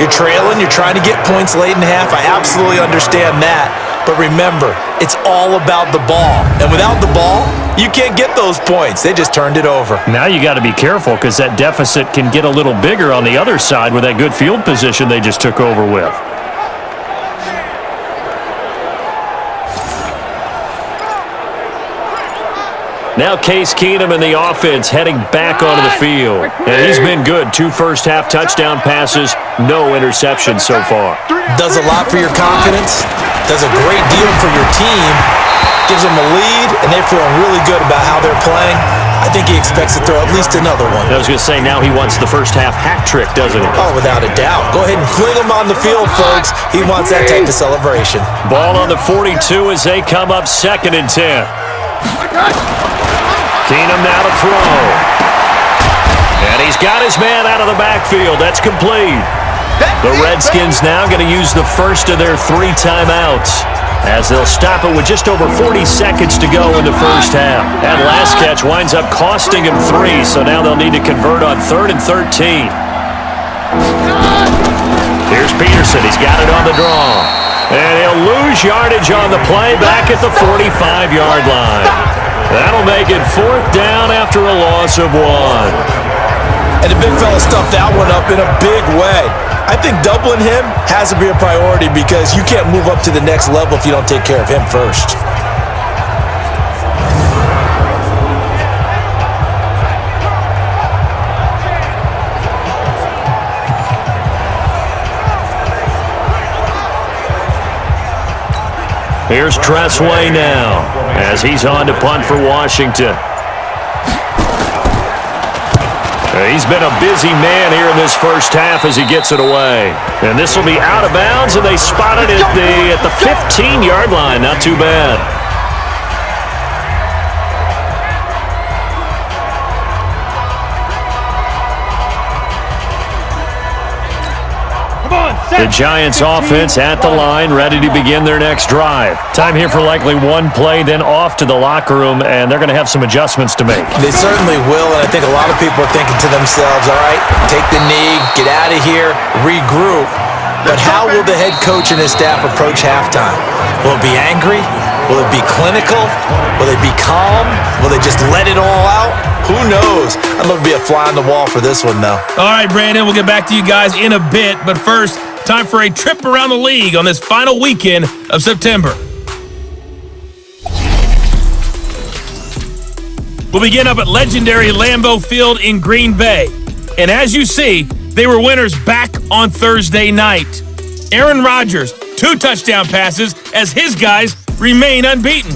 You're trailing. You're trying to get points late in the half. I absolutely understand that. But remember, it's all about the ball. And without the ball, you can't get those points. They just turned it over. Now you got to be careful because that deficit can get a little bigger on the other side with that good field position they just took over with. Now Case Keenum and the offense heading back onto the field. And he's been good. 2 first-half touchdown passes, no interceptions so far. Does a lot for your confidence. Does a great deal for your team. Gives them a lead, and they're feeling really good about how they're playing. I think he expects to throw at least another one. I was going to say, now he wants the first-half hat trick, doesn't he? Oh, without a doubt. Go ahead and fling him on the field, folks. He wants that type of celebration. Ball on the 42 as they come up 2nd and 10. Keenum now to throw. And he's got his man out of the backfield. That's complete. The Redskins now going to use the first of their 3 timeouts as they'll stop it with just over 40 seconds to go in the first half. That last catch winds up costing him 3, so now they'll need to convert on 3rd and 13. Here's Peterson. He's got it on the draw. And he'll lose yardage on the play back at the 45-yard line. That'll make it 4th down after a loss of 1. And the big fella stuffed that one up in a big way. I think doubling him has to be a priority because you can't move up to the next level if you don't take care of him first. Here's Tressway now as he's on to punt for Washington. He's been a busy man here in this first half as he gets it away. And this will be out of bounds, and they spotted it at the 15-yard line. Not too bad. The Giants offense at the line, ready to begin their next drive. Time here for likely 1 play, then off to the locker room, and they're going to have some adjustments to make. They certainly will, and I think a lot of people are thinking to themselves, all right, take the knee, get out of here, regroup. But how will the head coach and his staff approach halftime? Will it be angry? Will it be clinical? Will they be calm? Will they just let it all out? Who knows? I'd love to be a fly on the wall for this one, though. All right, Brandon, we'll get back to you guys in a bit. But first, time for a trip around the league on this final weekend of September. We'll begin up at legendary Lambeau Field in Green Bay. And as you see, they were winners back on Thursday night. Aaron Rodgers, 2 touchdown passes as his guys remain unbeaten.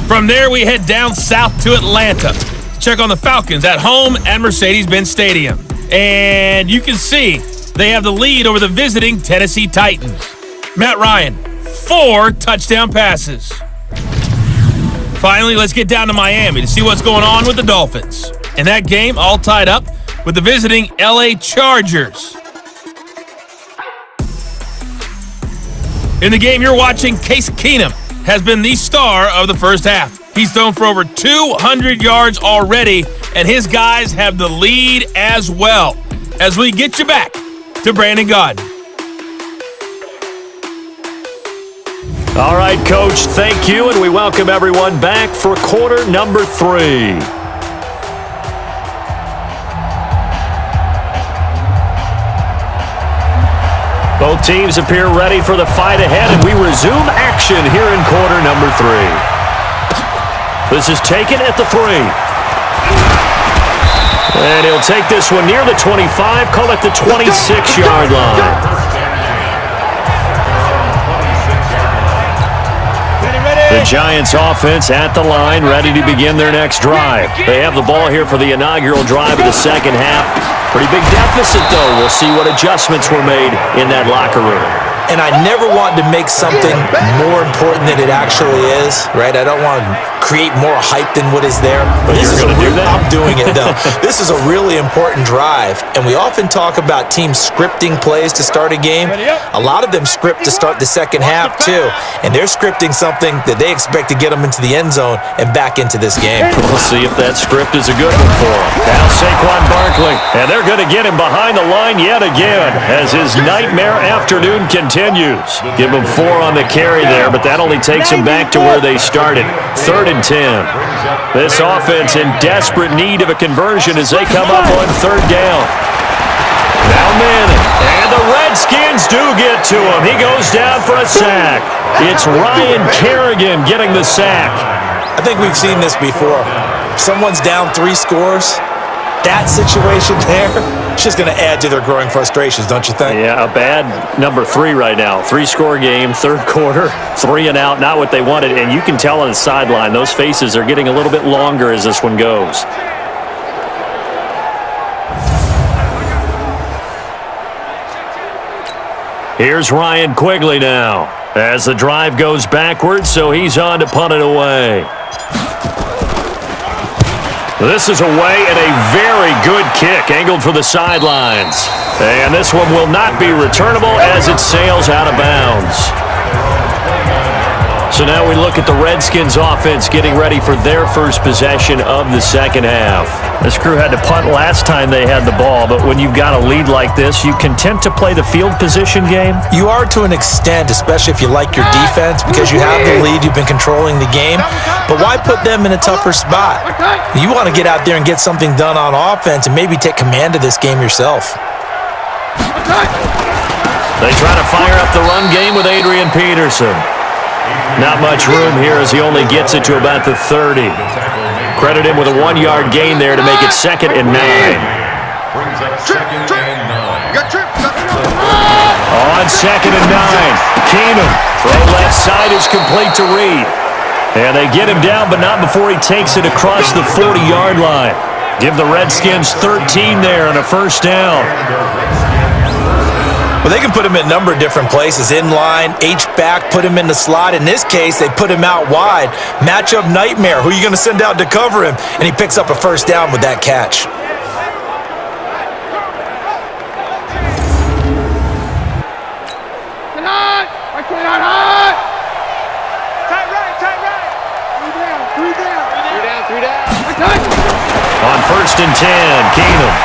From there, we head down south to Atlanta. Check on the Falcons at home at Mercedes-Benz Stadium. And you can see they have the lead over the visiting Tennessee Titans. Matt Ryan, 4 touchdown passes. Finally, let's get down to Miami to see what's going on with the Dolphins. In that game, all tied up with the visiting LA Chargers. In the game you're watching, Case Keenum has been the star of the first half. He's thrown for over 200 yards already, and his guys have the lead as well. As we get you back to Brandon Gaudin. All right, Coach, thank you, and we welcome everyone back for quarter number 3. Both teams appear ready for the fight ahead, and we resume action here in quarter number 3. This is taken at the 3. And he'll take this one near the 25, call it the 26-yard line. The Giants offense at the line, ready to begin their next drive. They have the ball here for the inaugural drive of the second half. Pretty big deficit, though. We'll see what adjustments were made in that locker room. And I never want to make something more important than it actually is, right? I don't want to create more hype than what is there. But you're going to do that? I'm doing it, though. This is a really important drive, and we often talk about teams scripting plays to start a game. A lot of them script to start the second half, too, and they're scripting something that they expect to get them into the end zone and back into this game. We'll see if that script is a good one for them. Now Saquon Barkley, and they're going to get him behind the line yet again as his nightmare afternoon continues. Give him 4 on the carry there, but that only takes him back to where they started. 3rd and 10. This offense in desperate need of a conversion as they come up on 3rd down. Now Manning, and the Redskins do get to him. He goes down for a sack. It's Ryan Kerrigan getting the sack. I think we've seen this before. Someone's down 3 scores. That situation there, it's just going to add to their growing frustrations, don't you think? Yeah, a bad number 3 right now. 3-score game, 3rd quarter, 3 and out, not what they wanted. And you can tell on the sideline, those faces are getting a little bit longer as this one goes. Here's Ryan Quigley now as the drive goes backwards, so he's on to punt it away. This is away and a very good kick angled for the sidelines. And this one will not be returnable as it sails out of bounds. So now we look at the Redskins offense getting ready for their first possession of the second half. This crew had to punt last time they had the ball, but when you've got a lead like this, you content to play the field position game? You are to an extent, especially if you like your defense, because you have the lead, you've been controlling the game. But why put them in a tougher spot? You want to get out there and get something done on offense and maybe take command of this game yourself. They try to fire up the run game with Adrian Peterson. Not much room here as he only gets it to about the 30. Credit him with a 1-yard gain there to make it 2nd and 9. Brings up 2nd and 9. On 2nd and 9, Keenum. Throw left side is complete to Reed. And they get him down, but not before he takes it across the 40-yard line. Give the Redskins 13 there on a 1st down. Well, they can put him in a number of different places. In line, H-back, put him in the slot. In this case, they put him out wide. Matchup nightmare. Who are you going to send out to cover him? And he picks up a 1st down with that catch. On 1st and 10, Keenum.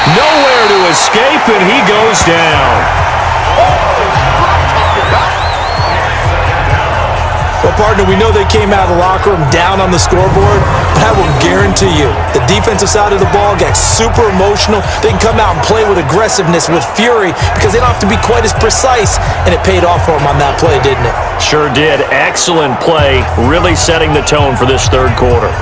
Nowhere to escape, and he goes down. Well, partner, we know they came out of the locker room down on the scoreboard, but I will guarantee you the defensive side of the ball got super emotional. They can come out and play with aggressiveness, with fury, because they don't have to be quite as precise, and it paid off for them on that play, didn't it? Sure did. Excellent play, really setting the tone for this third quarter.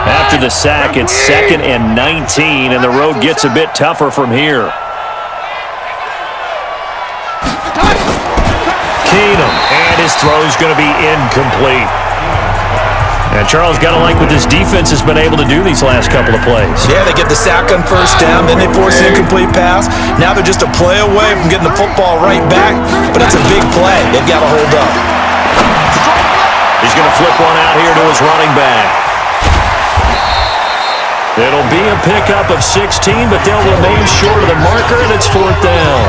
After the sack, it's 2nd and 19, and the road gets a bit tougher from here. Keenum, and his throw's going to be incomplete. And Charles, got to like what this defense has been able to do these last couple of plays. Yeah, they get the sack on first down, then they force an incomplete pass. Now they're just a play away from getting the football right back, but it's a big play. They've got to hold up. He's going to flip one out here to his running back. It'll be a pickup of 16, but they'll remain short of the marker, and it's 4th down.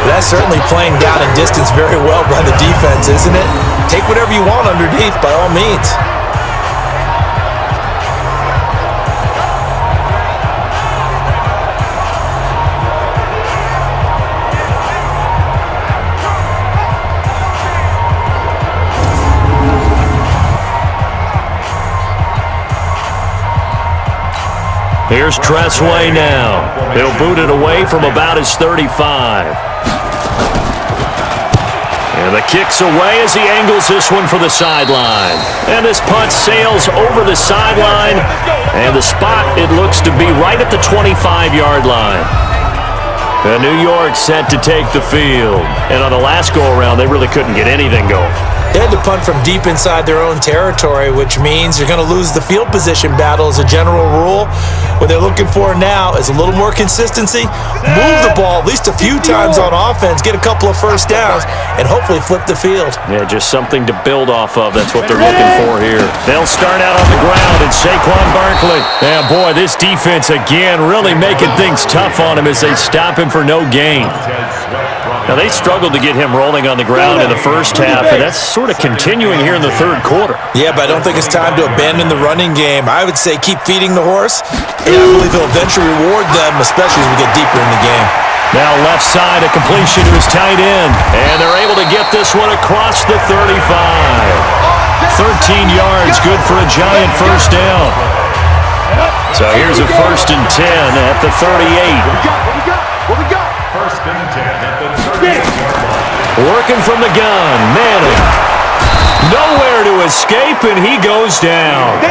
That's certainly playing down and distance very well by the defense, isn't it? Take whatever you want underneath, by all means. Here's Tressway now. He'll boot it away from about his 35. And the kick's away as he angles this one for the sideline. And this punt sails over the sideline. And the spot, it looks to be right at the 25-yard line. And New York set to take the field. And on the last go-around, they really couldn't get anything going. They had to punt from deep inside their own territory, which means you're going to lose the field position battle as a general rule. What they're looking for now is a little more consistency, move the ball at least a few times on offense, get a couple of first downs, and hopefully flip the field. Yeah, just something to build off of. That's what they're looking for here. They'll start out on the ground, and Saquon Barkley. Yeah, boy, this defense again really making things tough on him as they stop him for no gain. Now, they struggled to get him rolling on the ground in the first half, and that's sort of continuing here in the third quarter. Yeah, but I don't think it's time to abandon the running game. I would say keep feeding the horse, and I believe he'll eventually reward them, especially as we get deeper in the game. Now left side, a completion to his tight end, and they're able to get this one across the 35. 13 yards, good for a Giant first down. So here's a 1st and 10 at the 38. What we got? 1st and 10 at the 38-yard line. Working from the gun, Manning. Nowhere to escape, and he goes down.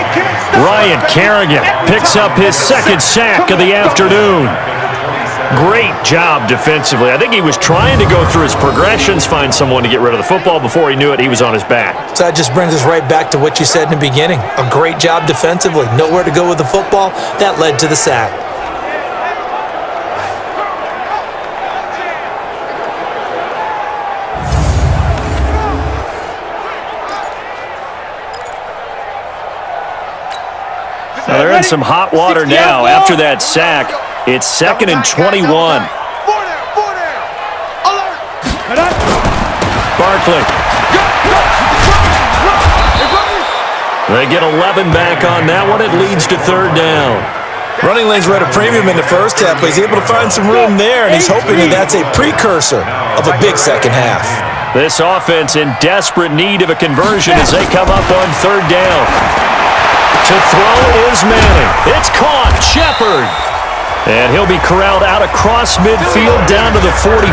Ryan Kerrigan picks up his 2nd sack of the afternoon. Great job defensively. I think he was trying to go through his progressions, find someone to get rid of the football. Before he knew it, he was on his back. So that just brings us right back to what you said in the beginning. A great job defensively. Nowhere to go with the football. That led to the sack. Now they're in some hot water now. After that sack, it's 2nd and 21. Barkley. They get 11 back on that one. It leads to 3rd down. Running lanes were at a premium in the first half, but he's able to find some room there, and he's hoping that that's a precursor of a big second half. This offense in desperate need of a conversion as they come up on 3rd down. To throw is Manning. It's caught. Shepard. And he'll be corralled out across midfield down to the 45.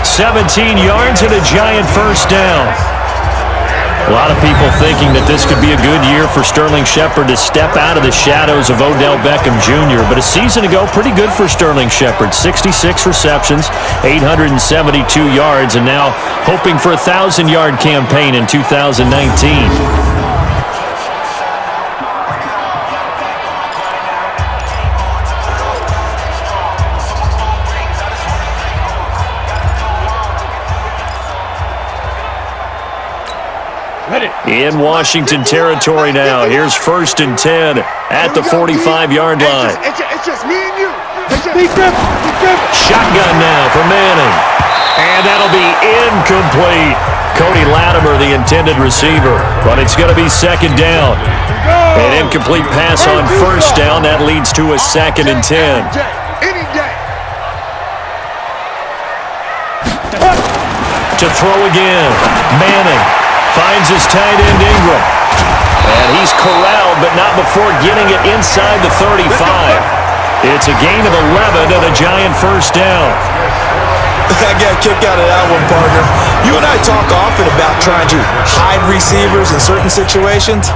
17 yards and a Giant first down. A lot of people thinking that this could be a good year for Sterling Shepard to step out of the shadows of Odell Beckham Jr. But a season ago, pretty good for Sterling Shepard. 66 receptions, 872 yards, and now hoping for a 1,000-yard campaign in 2019. In Washington territory now. Here's 1st and 10 at the 45-yard line. It's just me and you. Shotgun now for Manning. And that'll be incomplete. Cody Latimer, the intended receiver. But it's going to be second down. An incomplete pass on first down. That leads to a 2nd and 10. Any day. To throw again. Manning finds his tight end Ingram. And he's corralled, but not before getting it inside the 35. It's a gain of 11 and a giant first down. I got a kick out of that one, partner. You and I talk often about trying to hide receivers in certain situations,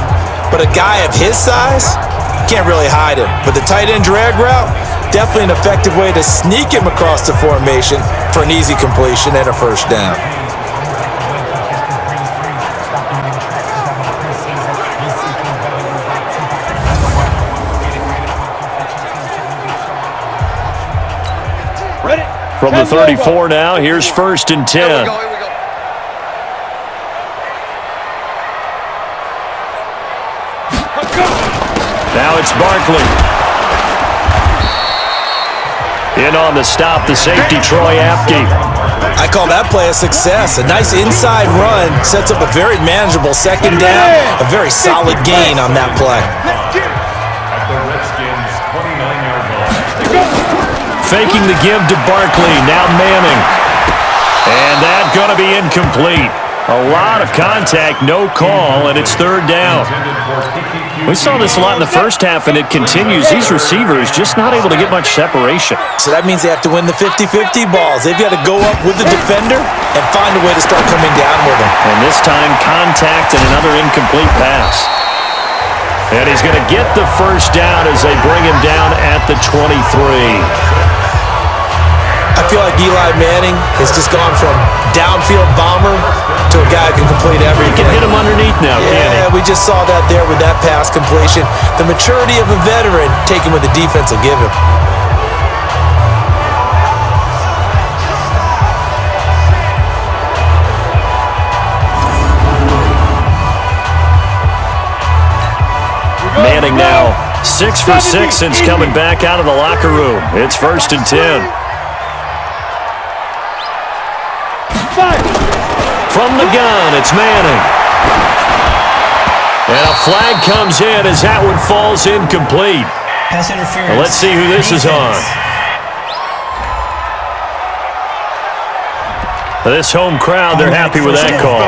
but a guy of his size can't really hide him. But the tight end drag route, definitely an effective way to sneak him across the formation for an easy completion and a first down. From the 34 now, here's 1st and 10. Here we go. Now it's Barkley. In on the stop, the safety, Troy Apke. I call that play a success. A nice inside run sets up a very manageable second down. A very solid gain on that play. At the Redskins' 29-yard line. Faking the give to Barkley, now Manning. And that's going to be incomplete. A lot of contact, no call, and it's 3rd down. We saw this a lot in the first half, and it continues. These receivers just not able to get much separation. So that means they have to win the 50-50 balls. They've got to go up with the defender and find a way to start coming down with him. And this time, contact and another incomplete pass. And he's going to get the first down as they bring him down at the 23. I feel like Eli Manning has just gone from downfield bomber to a guy who can complete everything. He can hit him underneath now, can't he? Yeah, we just saw that there with that pass completion. The maturity of a veteran taking what the defense will give him. Manning now 6 for 6 since coming back out of the locker room. It's 1st and 10. From the gun, it's Manning. And a flag comes in as that one falls incomplete. Pass interference. Well, let's see who this is on. This home crowd, they're happy with that call.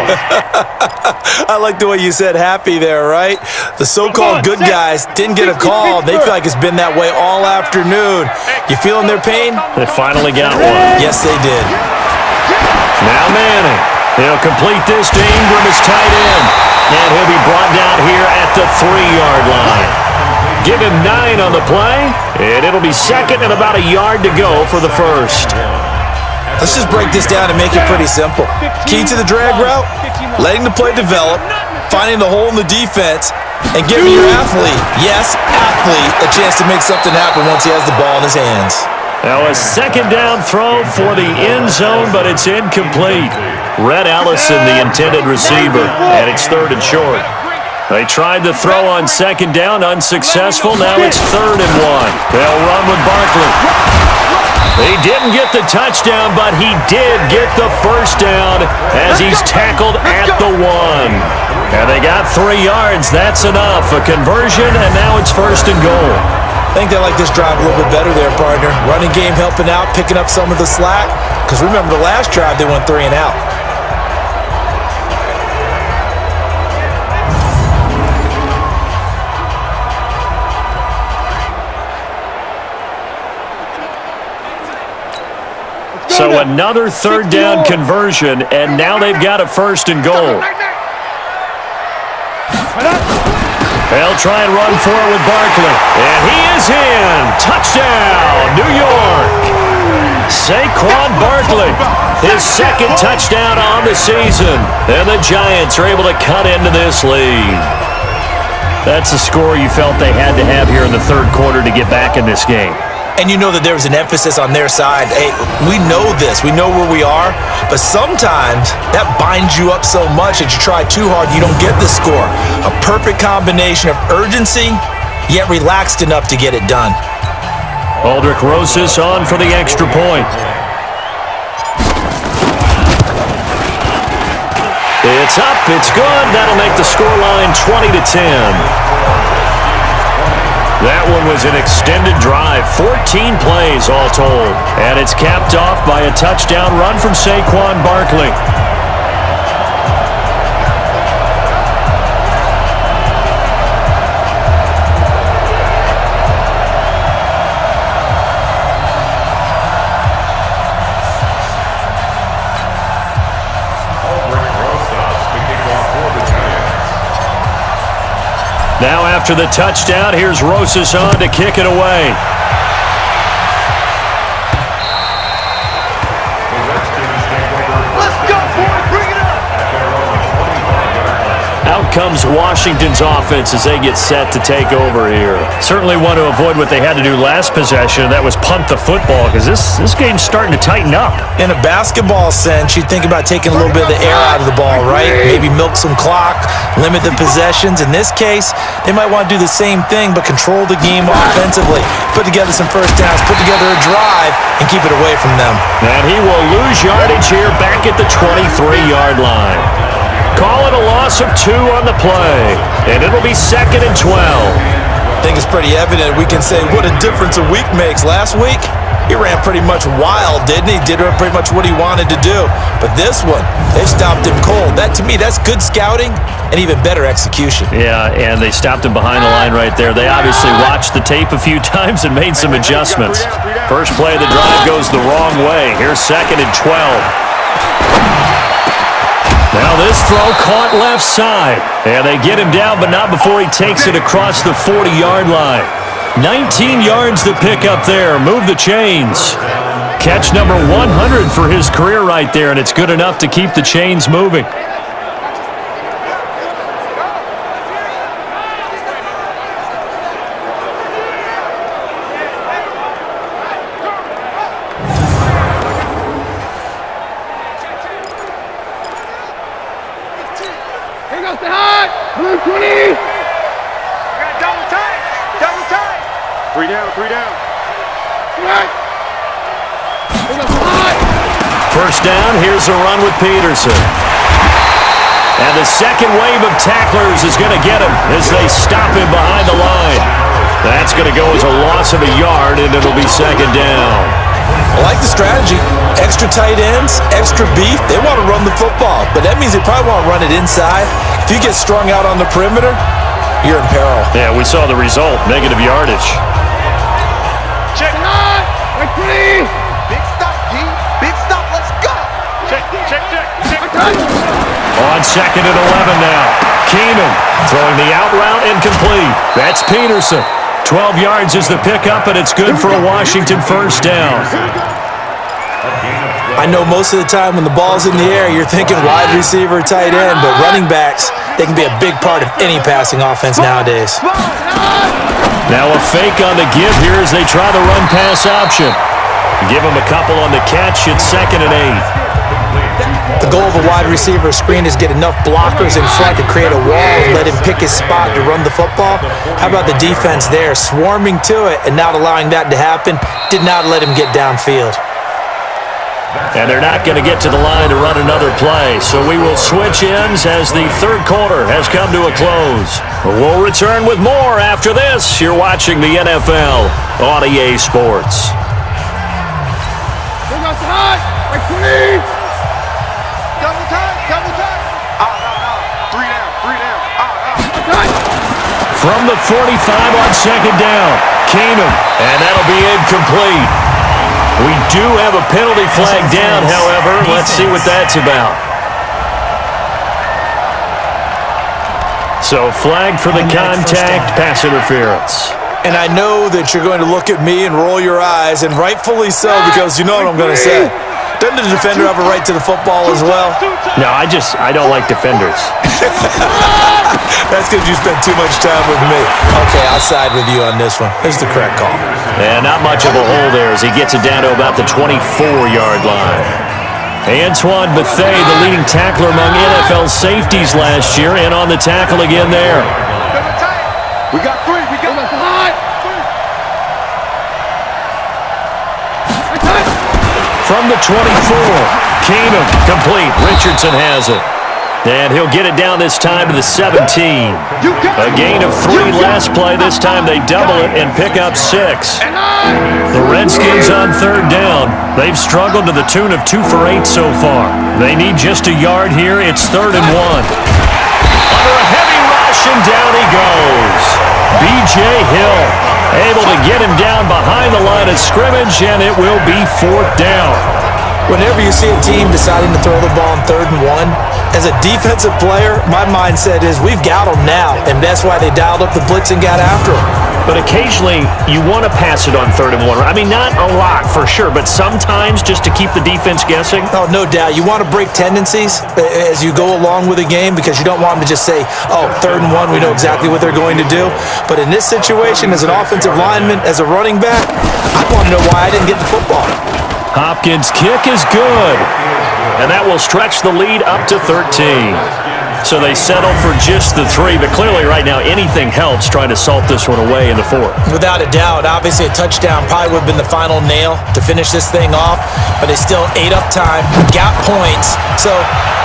I like the way you said happy there, right? The so-called good guys didn't get a call. They feel like it's been that way all afternoon. You feeling their pain? They finally got one. Yes, they did. Now Manning. He'll complete this to Ingram as tight end. And he'll be brought down here at the 3-yard line. Give him 9 on the play, and it'll be 2nd and about a yard to go for the first. Let's just break this down and make it pretty simple. Key to the drag route, letting the play develop, finding the hole in the defense, and giving your athlete, yes, athlete, a chance to make something happen once he has the ball in his hands. Now a 2nd down throw for the end zone, but it's incomplete. Red Allison, the intended receiver, and it's 3rd and short. They tried the throw on 2nd down, unsuccessful. Now it's 3rd and 1. They'll run with Barkley. He didn't get the touchdown, but he did get the first down as he's tackled at the 1. And they got 3 yards. That's enough. A conversion, and now it's 1st and goal. I think they like this drive a little bit better there, partner. Running game helping out, picking up some of the slack. Because remember, the last drive, they went 3 and out. So another 3rd down conversion, and now they've got a 1st and goal. They'll try and run for it with Barkley. And he is in. Touchdown, New York. Saquon Barkley, his 2nd touchdown on the season. And the Giants are able to cut into this lead. That's a score you felt they had to have here in the 3rd quarter to get back in this game. And you know that there was an emphasis on their side. Hey, we know this. We know where we are. But sometimes that binds you up so much that you try too hard, you don't get the score. A perfect combination of urgency, yet relaxed enough to get it done. Aldrich Rosas on for the extra point. It's up, it's good. That'll make the scoreline 20-10. That one was an extended drive, 14 plays all told. And it's capped off by a touchdown run from Saquon Barkley. Now after the touchdown, here's Rosas on to kick it away. Let's go, boys. Bring it up. Out comes Washington's offense as they get set to take over here. Certainly want to avoid what they had to do last possession, and that was punt the football, because this game's starting to tighten up. In a basketball sense, you think about taking a little bit of the air out of the ball, right? Maybe milk some clock, limit the possessions. In this case, they might want to do the same thing, but control the game offensively. Put together some first downs, put together a drive, and keep it away from them. And he will lose yardage here back at the 23-yard line. Call it a loss of 2 on the play, and it'll be 2nd and 12. I think it's pretty evident. We can say what a difference a week makes. Last week, he ran pretty much wild, didn't he? Did pretty much what he wanted to do. But this one, they stopped him cold. That, to me, that's good scouting and even better execution. Yeah, and they stopped him behind the line right there. They obviously watched the tape a few times and made some adjustments. First play of the drive goes the wrong way. Here's 2nd and 12. Now this throw caught left side. And they get him down, but not before he takes it across the 40-yard line. 19 yards to pick up there. Move the chains. Catch number 100 for his career right there, and it's good enough to keep the chains moving. First down, here's a run with Peterson. And the second wave of tacklers is going to get him as they stop him behind the line. That's going to go as a loss of a yard, and it'll be 2nd down. I like the strategy. Extra tight ends, extra beef. They want to run the football, but that means they probably want to run it inside. If you get strung out on the perimeter, you're in peril. Yeah, we saw the result, negative yardage. Check. Big stop, D. Big stop. Let's go. Check. On 2nd and 11 now. Keenum throwing the out route incomplete. That's Peterson. 12 yards is the pickup, and it's good for a Washington first down. I know most of the time when the ball's in the air, you're thinking wide receiver, tight end, but running backs, they can be a big part of any passing offense nowadays. Now a fake on the give here as they try the run-pass option. Give him a couple on the catch. It's 2nd and 8. The goal of a wide receiver screen is get enough blockers in front to create a wall and let him pick his spot to run the football. How about the defense there, swarming to it and not allowing that to happen? Did not let him get downfield. And they're not going to get to the line to run another play, so we will switch ends as the third quarter has come to a close. We'll return with more after this. You're watching the NFL on EA Sports. Double time. Three down. From the 45 on 2nd down, Keenum, and that'll be incomplete. We do have a penalty flag down, however. Let's see what that's about. So flag for the contact, pass interference. And I know that you're going to look at me and roll your eyes, and rightfully so, because you know what I'm going to say. Doesn't the defender have a right to the football as well? No, I don't like defenders. That's because you spent too much time with me. Okay, I'll side with you on this one. This is the correct call. And not much of a hole there as he gets it down to about the 24-yard line. Antoine Bethea, the leading tackler among NFL safeties last year, and on the tackle again there. We got 3. From the 24, Keenum complete. Richardson has it. And he'll get it down this time to the 17. A gain of 3 last play. This time they double it and pick up 6. The Redskins on 3rd down. They've struggled to the tune of 2 for 8 so far. They need just a yard here. It's 3rd and 1. Under a heavy rush, and down he goes. B.J. Hill able to get him down behind the line of scrimmage, and it will be 4th down. Whenever you see a team deciding to throw the ball on 3rd and 1, as a defensive player, my mindset is we've got them now, and that's why they dialed up the blitz and got after them. But occasionally, you want to pass it on 3rd and 1. I mean, not a lot for sure, but sometimes just to keep the defense guessing. Oh, no doubt. You want to break tendencies as you go along with a game because you don't want them to just say, oh, 3rd and 1, we know exactly what they're going to do. But in this situation, as an offensive lineman, as a running back, I want to know why I didn't get the football. Hopkins' kick is good, and that will stretch the lead up to 13. So they settle for just the 3, but clearly right now anything helps trying to salt this one away in the 4th. Without a doubt, obviously a touchdown probably would have been the final nail to finish this thing off, but they still ate up time, got points. So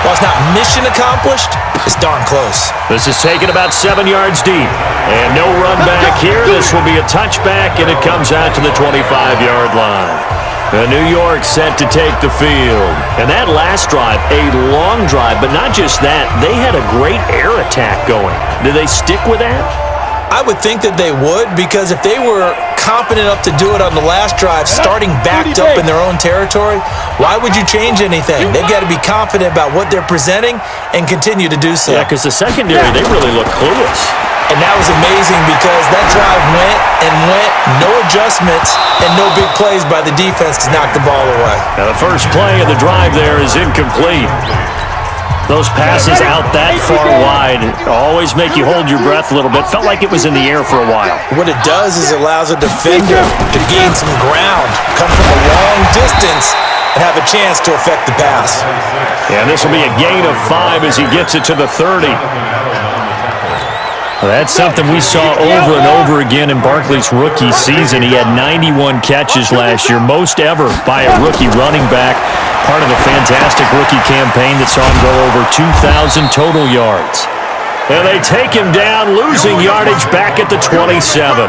while it's not mission accomplished, it's darn close. This is taken about 7 yards deep, and no run back here. This will be a touchback, and it comes out to the 25-yard line. New York set to take the field. And that last drive, a long drive, but not just that. They had a great air attack going. Do they stick with that? I would think that they would, because if they were competent enough to do it on the last drive, starting backed up in their own territory, why would you change anything? They've got to be confident about what they're presenting and continue to do so. Yeah, because the secondary, they really look clueless. And that was amazing because that drive went and went, no adjustments, and no big plays by the defense to knock the ball away. Now the first play of the drive there is incomplete. Those passes out that far wide always make you hold your breath a little bit. Felt like it was in the air for a while. What it does is it allows a defender to gain some ground, come from a long distance, and have a chance to affect the pass. Yeah, this will be a gain of 5 as he gets it to the 30. Well, that's something we saw over and over again in Barkley's rookie season. He had 91 catches last year, most ever by a rookie running back. Part of a fantastic rookie campaign that saw him go over 2,000 total yards. And they take him down, losing yardage back at the 27.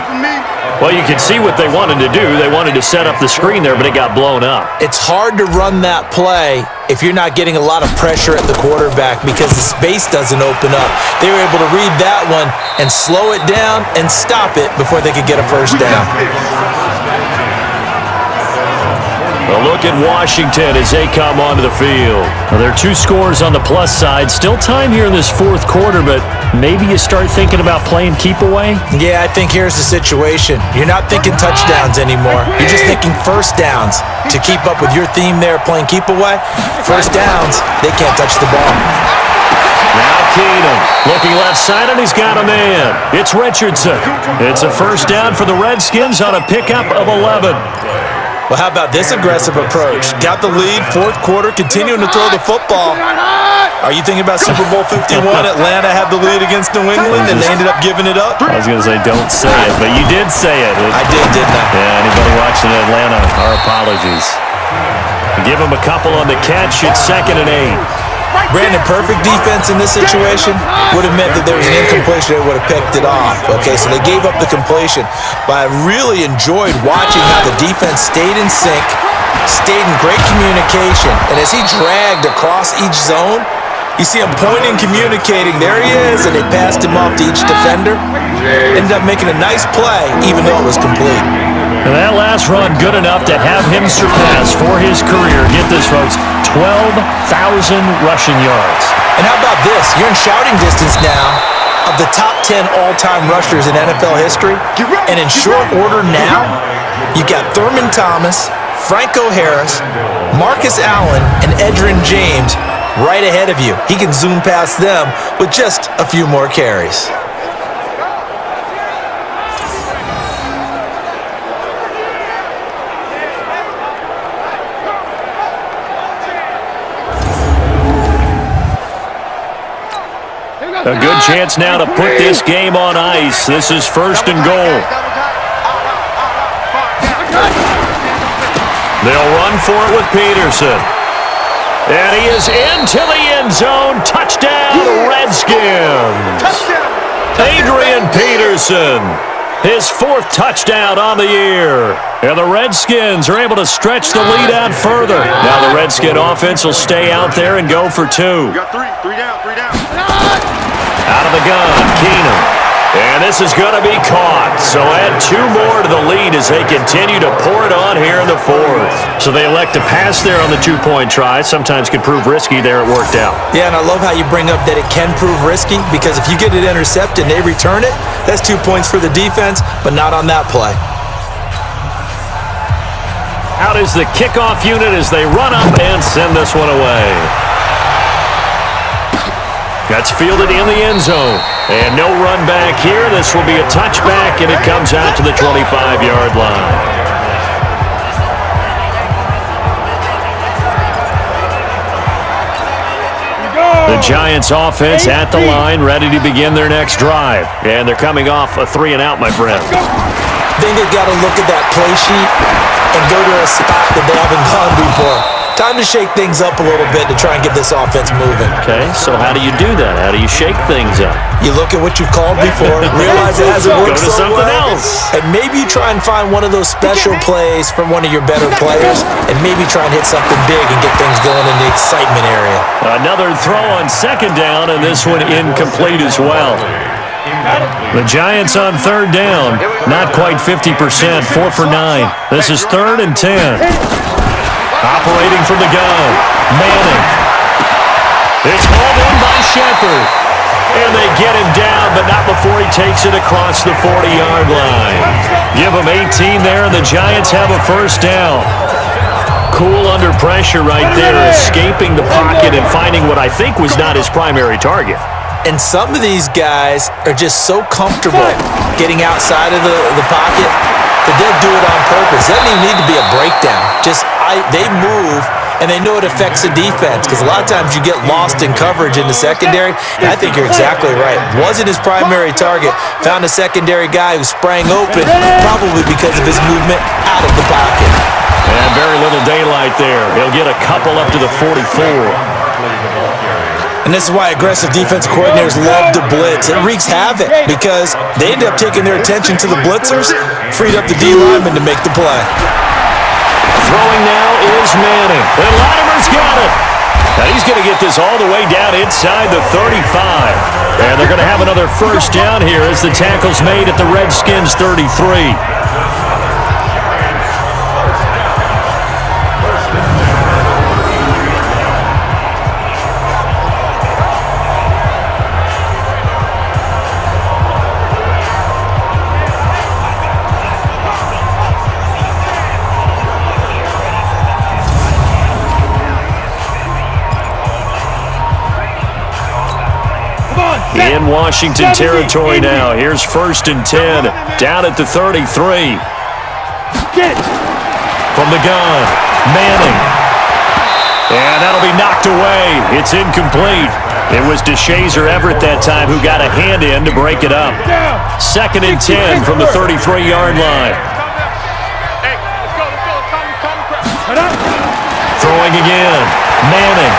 Well, you can see what they wanted to do. They wanted to set up the screen there, but it got blown up. It's hard to run that play if you're not getting a lot of pressure at the quarterback because the space doesn't open up. They were able to read that one and slow it down and stop it before they could get a first down. A look at Washington as they come onto the field. Well, there are 2 scores on the plus side. Still time here in this 4th quarter, but maybe you start thinking about playing keep away? Yeah, I think here's the situation. You're not thinking touchdowns anymore. You're just thinking first downs. To keep up with your theme there, playing keep away, first downs, they can't touch the ball. Now Keenum looking left side, and he's got a man. It's Richardson. It's a first down for the Redskins on a pickup of 11. Well, how about this aggressive approach? Got the lead, 4th quarter, continuing to throw the football. Are you thinking about Super Bowl 51? Atlanta had the lead against New England, and they ended up giving it up? I was going to say don't say it, but you did say it. I did, didn't I? Yeah, anybody watching Atlanta, our apologies. Give him a couple on the catch. It's 2nd and 8. Brandon, perfect defense in this situation would have meant that there was an incompletion that would have picked it off. Okay, so they gave up the completion. But I really enjoyed watching how the defense stayed in sync, stayed in great communication, and as he dragged across each zone, you see him pointing, communicating. There he is, and they passed him off to each defender. Ended up making a nice play, even though it was complete. And that last run good enough to have him surpass for his career. Get this, folks, 12,000 rushing yards. And how about this? You're in shouting distance now of the top 10 all-time rushers in NFL history. And in short order now, you got Thurman Thomas, Franco Harris, Marcus Allen, and Edgerrin James right ahead of you. He can zoom past them with just a few more carries. A good chance now to put this game on ice. This is 1st and goal. They'll run for it with Peterson. And he is into the end zone. Touchdown, Redskins. Adrian Peterson, his 4th touchdown on the year. And the Redskins are able to stretch the lead out further. Now the Redskin offense will stay out there and go for 2. You got three down. Out of the gun, Keenum. And this is going to be caught. So add 2 more to the lead as they continue to pour it on here in the 4th. So they elect to pass there on the 2-point try. Sometimes could prove risky. There it worked out. Yeah, and I love how you bring up that it can prove risky, because if you get it intercepted and they return it, that's 2 points for the defense, but not on that play. Out is the kickoff unit as they run up and send this one away. That's fielded in the end zone. And no run back here. This will be a touchback, and it comes out to the 25-yard line. The Giants offense at the line, ready to begin their next drive. And they're coming off a 3-and-out, my friend. I think they've got to look at that play sheet and go to a spot that they haven't gone before. Time to shake things up a little bit to try and get this offense moving. Okay, so how do you do that? How do you shake things up? You look at what you've called before, realize it hasn't worked so something well, else, and maybe you try and find one of those special plays from one of your better players, and maybe try and hit something big and get things going in the excitement area. Another throw on 2nd down, and this one incomplete as well. The Giants on 3rd down, not quite 50%, 4 for 9. This is 3rd and 10. Operating from the gun, Manning. It's hauled in by Shepard. And they get him down, but not before he takes it across the 40-yard line. Give him 18 there, and the Giants have a 1st down. Cool under pressure right there, escaping the pocket and finding what I think was not his primary target. And some of these guys are just so comfortable getting outside of the pocket that they'll do it on purpose. It doesn't even need to be a breakdown. They move, and they know it affects the defense, because a lot of times you get lost in coverage in the secondary, and I think you're exactly right. Wasn't his primary target. Found a secondary guy who sprang open, probably because of his movement out of the pocket. And very little daylight there. He'll get a couple up to the 44. And this is why aggressive defensive coordinators love to blitz. It wreaks havoc because they end up taking their attention to the blitzers, freed up the D lineman to make the play. Throwing now is Manning. And Latimer's got it. Now he's going to get this all the way down inside the 35. And they're going to have another 1st down here as the tackle's made at the Redskins 33. In Washington territory now. Here's 1st and 10. Down at the 33. From the gun, Manning. And that'll be knocked away. It's incomplete. It was DeShazer Everett that time who got a hand in to break it up. 2nd and 10 from the 33-yard line. Throwing again, Manning.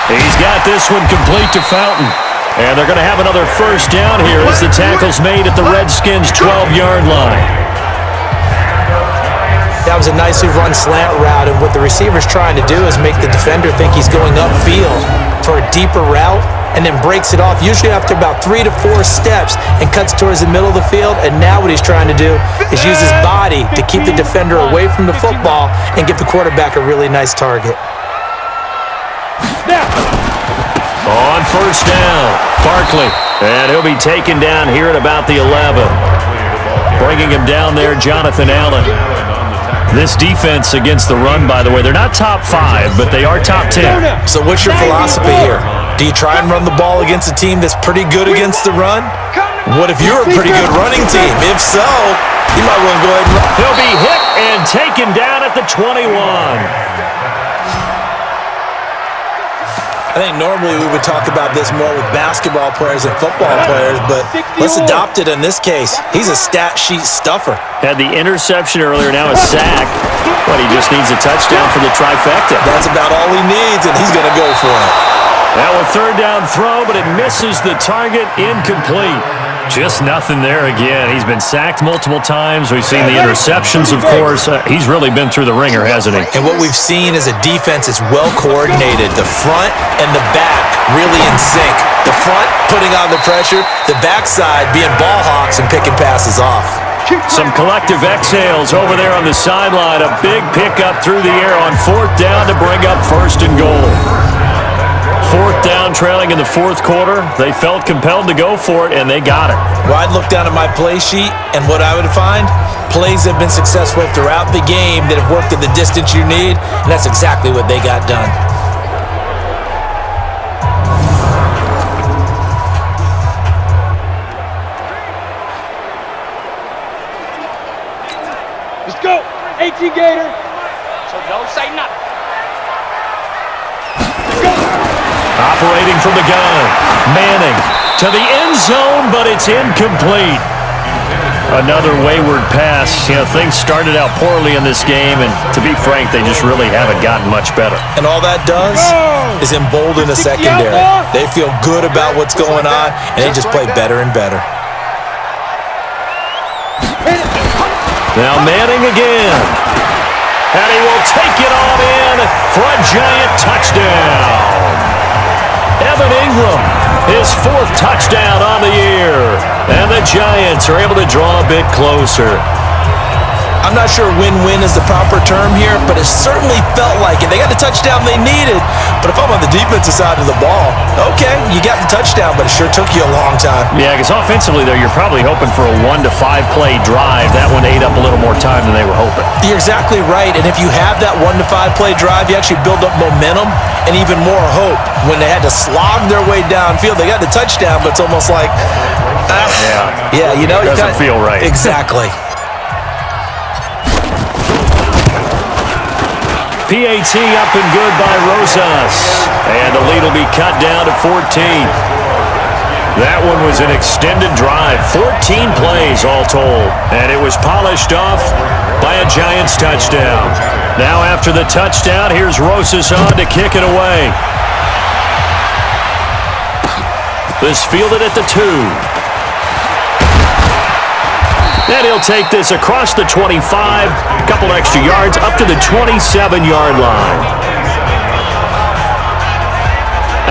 He's got this one complete to Fountain. And they're going to have another 1st down here as the tackle's made at the Redskins' 12-yard line. That was a nicely run slant route, and what the receiver's trying to do is make the defender think he's going upfield for a deeper route, and then breaks it off, usually after about 3 to 4 steps, and cuts towards the middle of the field. And now what he's trying to do is use his body to keep the defender away from the football and give the quarterback a really nice target. On 1st down, Barkley. And he'll be taken down here at about the 11. Bringing him down there, Jonathan Allen. This defense against the run, by the way, they're not top 5, but they are top 10. So what's your philosophy here? Do you try and run the ball against a team that's pretty good against the run? What if you're a pretty good running team? If so, you might want to go ahead and run. He'll be hit and taken down at the 21. I think normally we would talk about this more with basketball players and football players, but let's adopt it in this case. He's a stat sheet stuffer. Had the interception earlier, now a sack. But he just needs a touchdown for the trifecta. That's about all he needs, and he's going to go for it. Now a third down throw, but it misses the target, incomplete. Just nothing there again. He's been sacked multiple times. We've seen the interceptions, of course. He's really been through the ringer, hasn't he? And what we've seen is a defense that's well coordinated. The front and the back really in sync. The front putting on the pressure, the backside being ball hawks and picking passes off. Some collective exhales over there on the sideline. A big pickup through the air on fourth down to bring up first and goal. Fourth down, trailing in the fourth quarter. They felt compelled to go for it, and they got it. Well, I'd look down at my play sheet, and what I would find, plays have been successful throughout the game that have worked at the distance you need, and that's exactly what they got done. Let's go. 18 Gator. So don't say nothing. Operating from the gun. Manning to the end zone, but it's incomplete. Another wayward pass. You know, things started out poorly in this game, and to be frank, they just really haven't gotten much better. And all that does is embolden a secondary. They feel good about what's going on, and they just play better and better. Now Manning again. And he will take it on in for a giant touchdown. Evan Ingram, his fourth touchdown on the year. And the Giants are able to draw a bit closer. I'm not sure win-win is the proper term here, but it certainly felt like it. They got the touchdown they needed, but if I'm on the defensive side of the ball, okay, you got the touchdown, but it sure took you a long time. Yeah, because offensively, though, you're probably hoping for a 1 to 5 play drive. That one ate up a little more time than they were hoping. You're exactly right, and if you have that 1 to 5 play drive, you actually build up momentum and even more hope. When they had to slog their way downfield, they got the touchdown, but it's almost like, yeah, you know, it doesn't feel right. Exactly. PAT up and good by Rosas. And the lead will be cut down to 14. That one was an extended drive. 14 plays all told. And it was polished off by a Giants touchdown. Now after the touchdown, here's Rosas on to kick it away. This fielded at the 2. And he'll take this across the 25, a couple extra yards, up to the 27-yard line.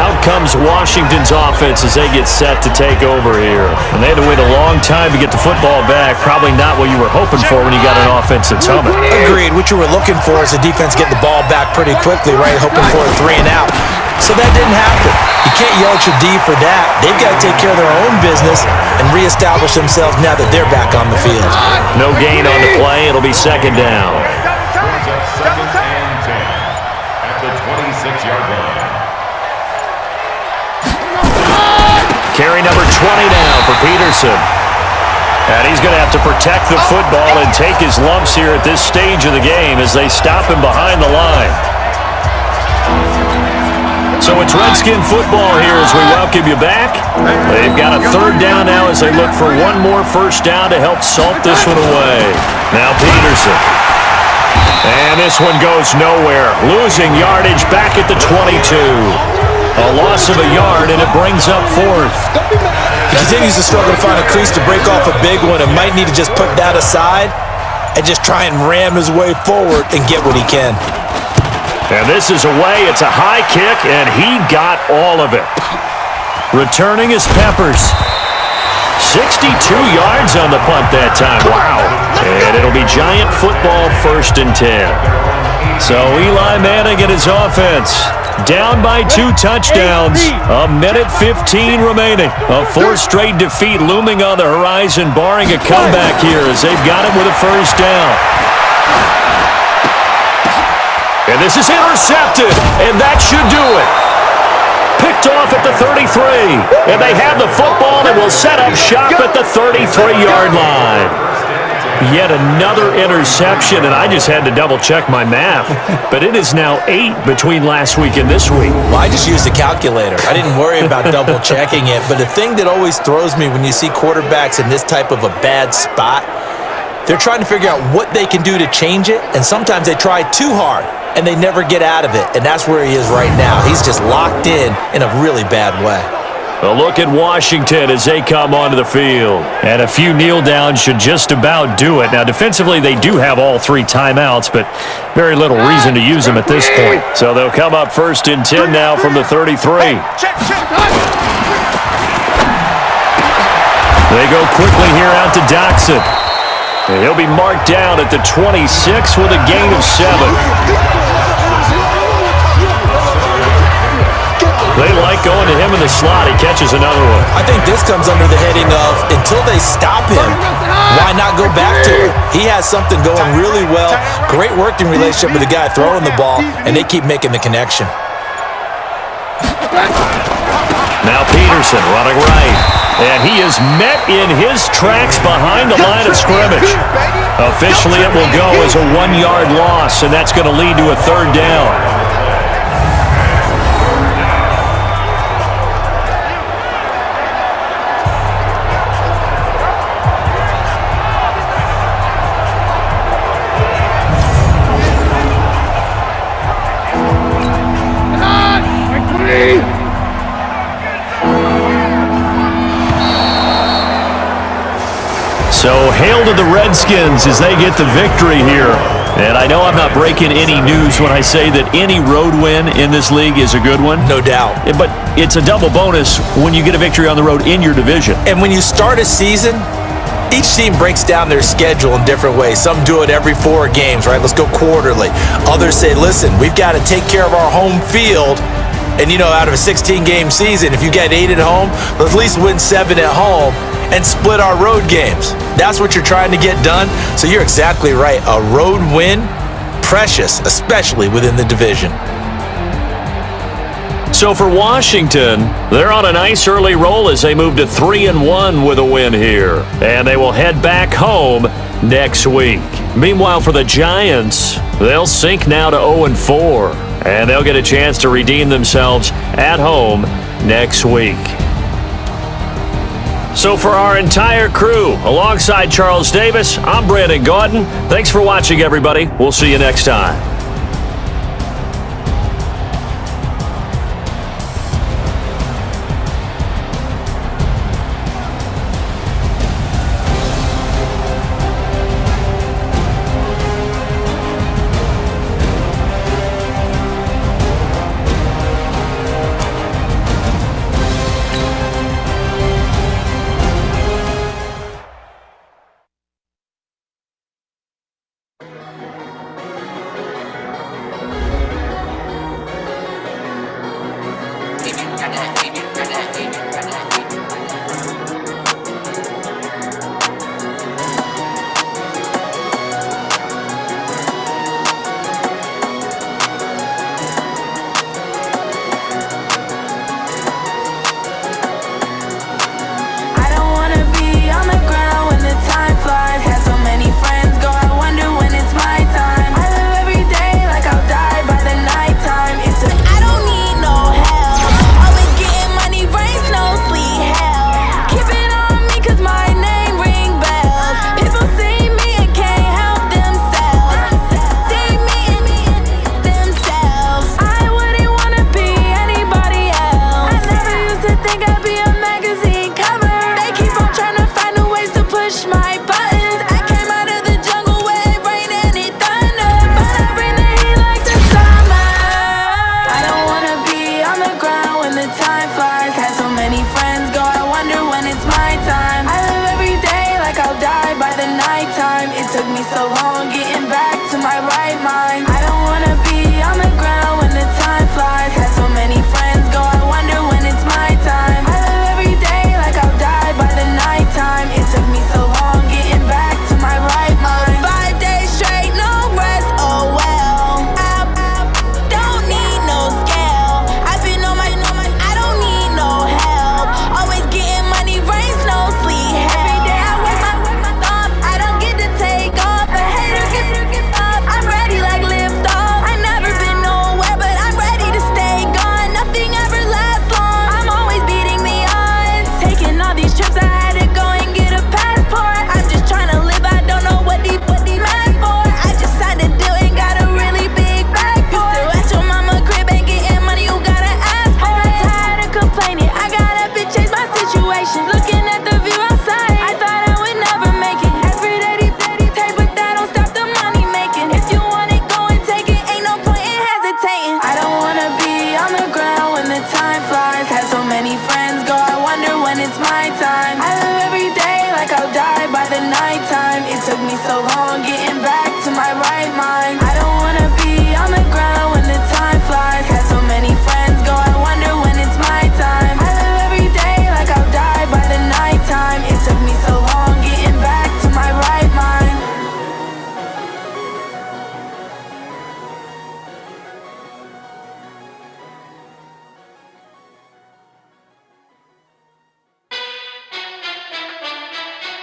Out comes Washington's offense as they get set to take over here. And they had to wait a long time to get the football back. Probably not what you were hoping for when you got an offense that's humming. Agreed. What you were looking for is the defense get the ball back pretty quickly, right? Hoping for a 3 and out. So that didn't happen. You can't yell at your D for that. They've got to take care of their own business and reestablish themselves now that they're back on the field. No gain on the play. It'll be second down. Second and 10 at the 26-yard line. Carry number 20 now for Peterson. And he's going to have to protect the football and take his lumps here at this stage of the game as they stop him behind the line. So it's Redskin football here as we welcome you back. They've got a third down now as they look for one more first down to help salt this one away. Now Peterson. And this one goes nowhere. Losing yardage back at the 22. A loss of a yard, and it brings up fourth. He continues to struggle to find a crease to break off a big one and might need to just put that aside and just try and ram his way forward and get what he can. And this is away. It's a high kick, and he got all of it. Returning is Peppers. 62 yards on the punt that time. Wow. And it'll be Giant football, 1st and 10. So Eli Manning and his offense down by 2 touchdowns. A minute 15 remaining. A 4th straight defeat looming on the horizon, barring a comeback here as they've got it with a first down. And this is intercepted, and that should do it. Picked off at the 33, and they have the football and will set up shop at the 33-yard line. Yet another interception, and I just had to double-check my math. But it is now 8 between last week and this week. Well, I just used a calculator. I didn't worry about double-checking it. But the thing that always throws me when you see quarterbacks in this type of a bad spot, they're trying to figure out what they can do to change it, and sometimes they try too hard, and they never get out of it. And that's where he is right now. He's just locked in a really bad way. A look at Washington as they come onto the field. And a few kneel downs should just about do it. Now, defensively, they do have all 3 timeouts, but very little reason to use them at this point. So they'll come up 1st and 10 now from the 33. They go quickly here out to Doxson. And he'll be marked down at the 26 with a gain of 7. They like going to him in the slot. He catches another one. I think this comes under the heading of until they stop him, why not go back to it? He has something going really well. Great working relationship with the guy throwing the ball, and they keep making the connection. Now Peterson running right. And he is met in his tracks behind the line of scrimmage. Officially, it will go as a 1-yard loss, and that's going to lead to a 3rd down. So hail to the Redskins as they get the victory here. And I know I'm not breaking any news when I say that any road win in this league is a good one. No doubt. But it's a double bonus when you get a victory on the road in your division. And when you start a season, each team breaks down their schedule in different ways. Some do it every 4 games, right? Let's go quarterly. Others say, listen, we've got to take care of our home field. And, out of a 16-game season, if you get 8 at home, let's at least win 7 at home and split our road games. That's what you're trying to get done. So you're exactly right. A road win, precious, especially within the division. So for Washington, they're on a nice early roll as they move to 3-1 with a win here. And they will head back home next week. Meanwhile, for the Giants, they'll sink now to 0-4. And they'll get a chance to redeem themselves at home next week. So for our entire crew, alongside Charles Davis, I'm Brandon Gaudin. Thanks for watching, everybody. We'll see you next time.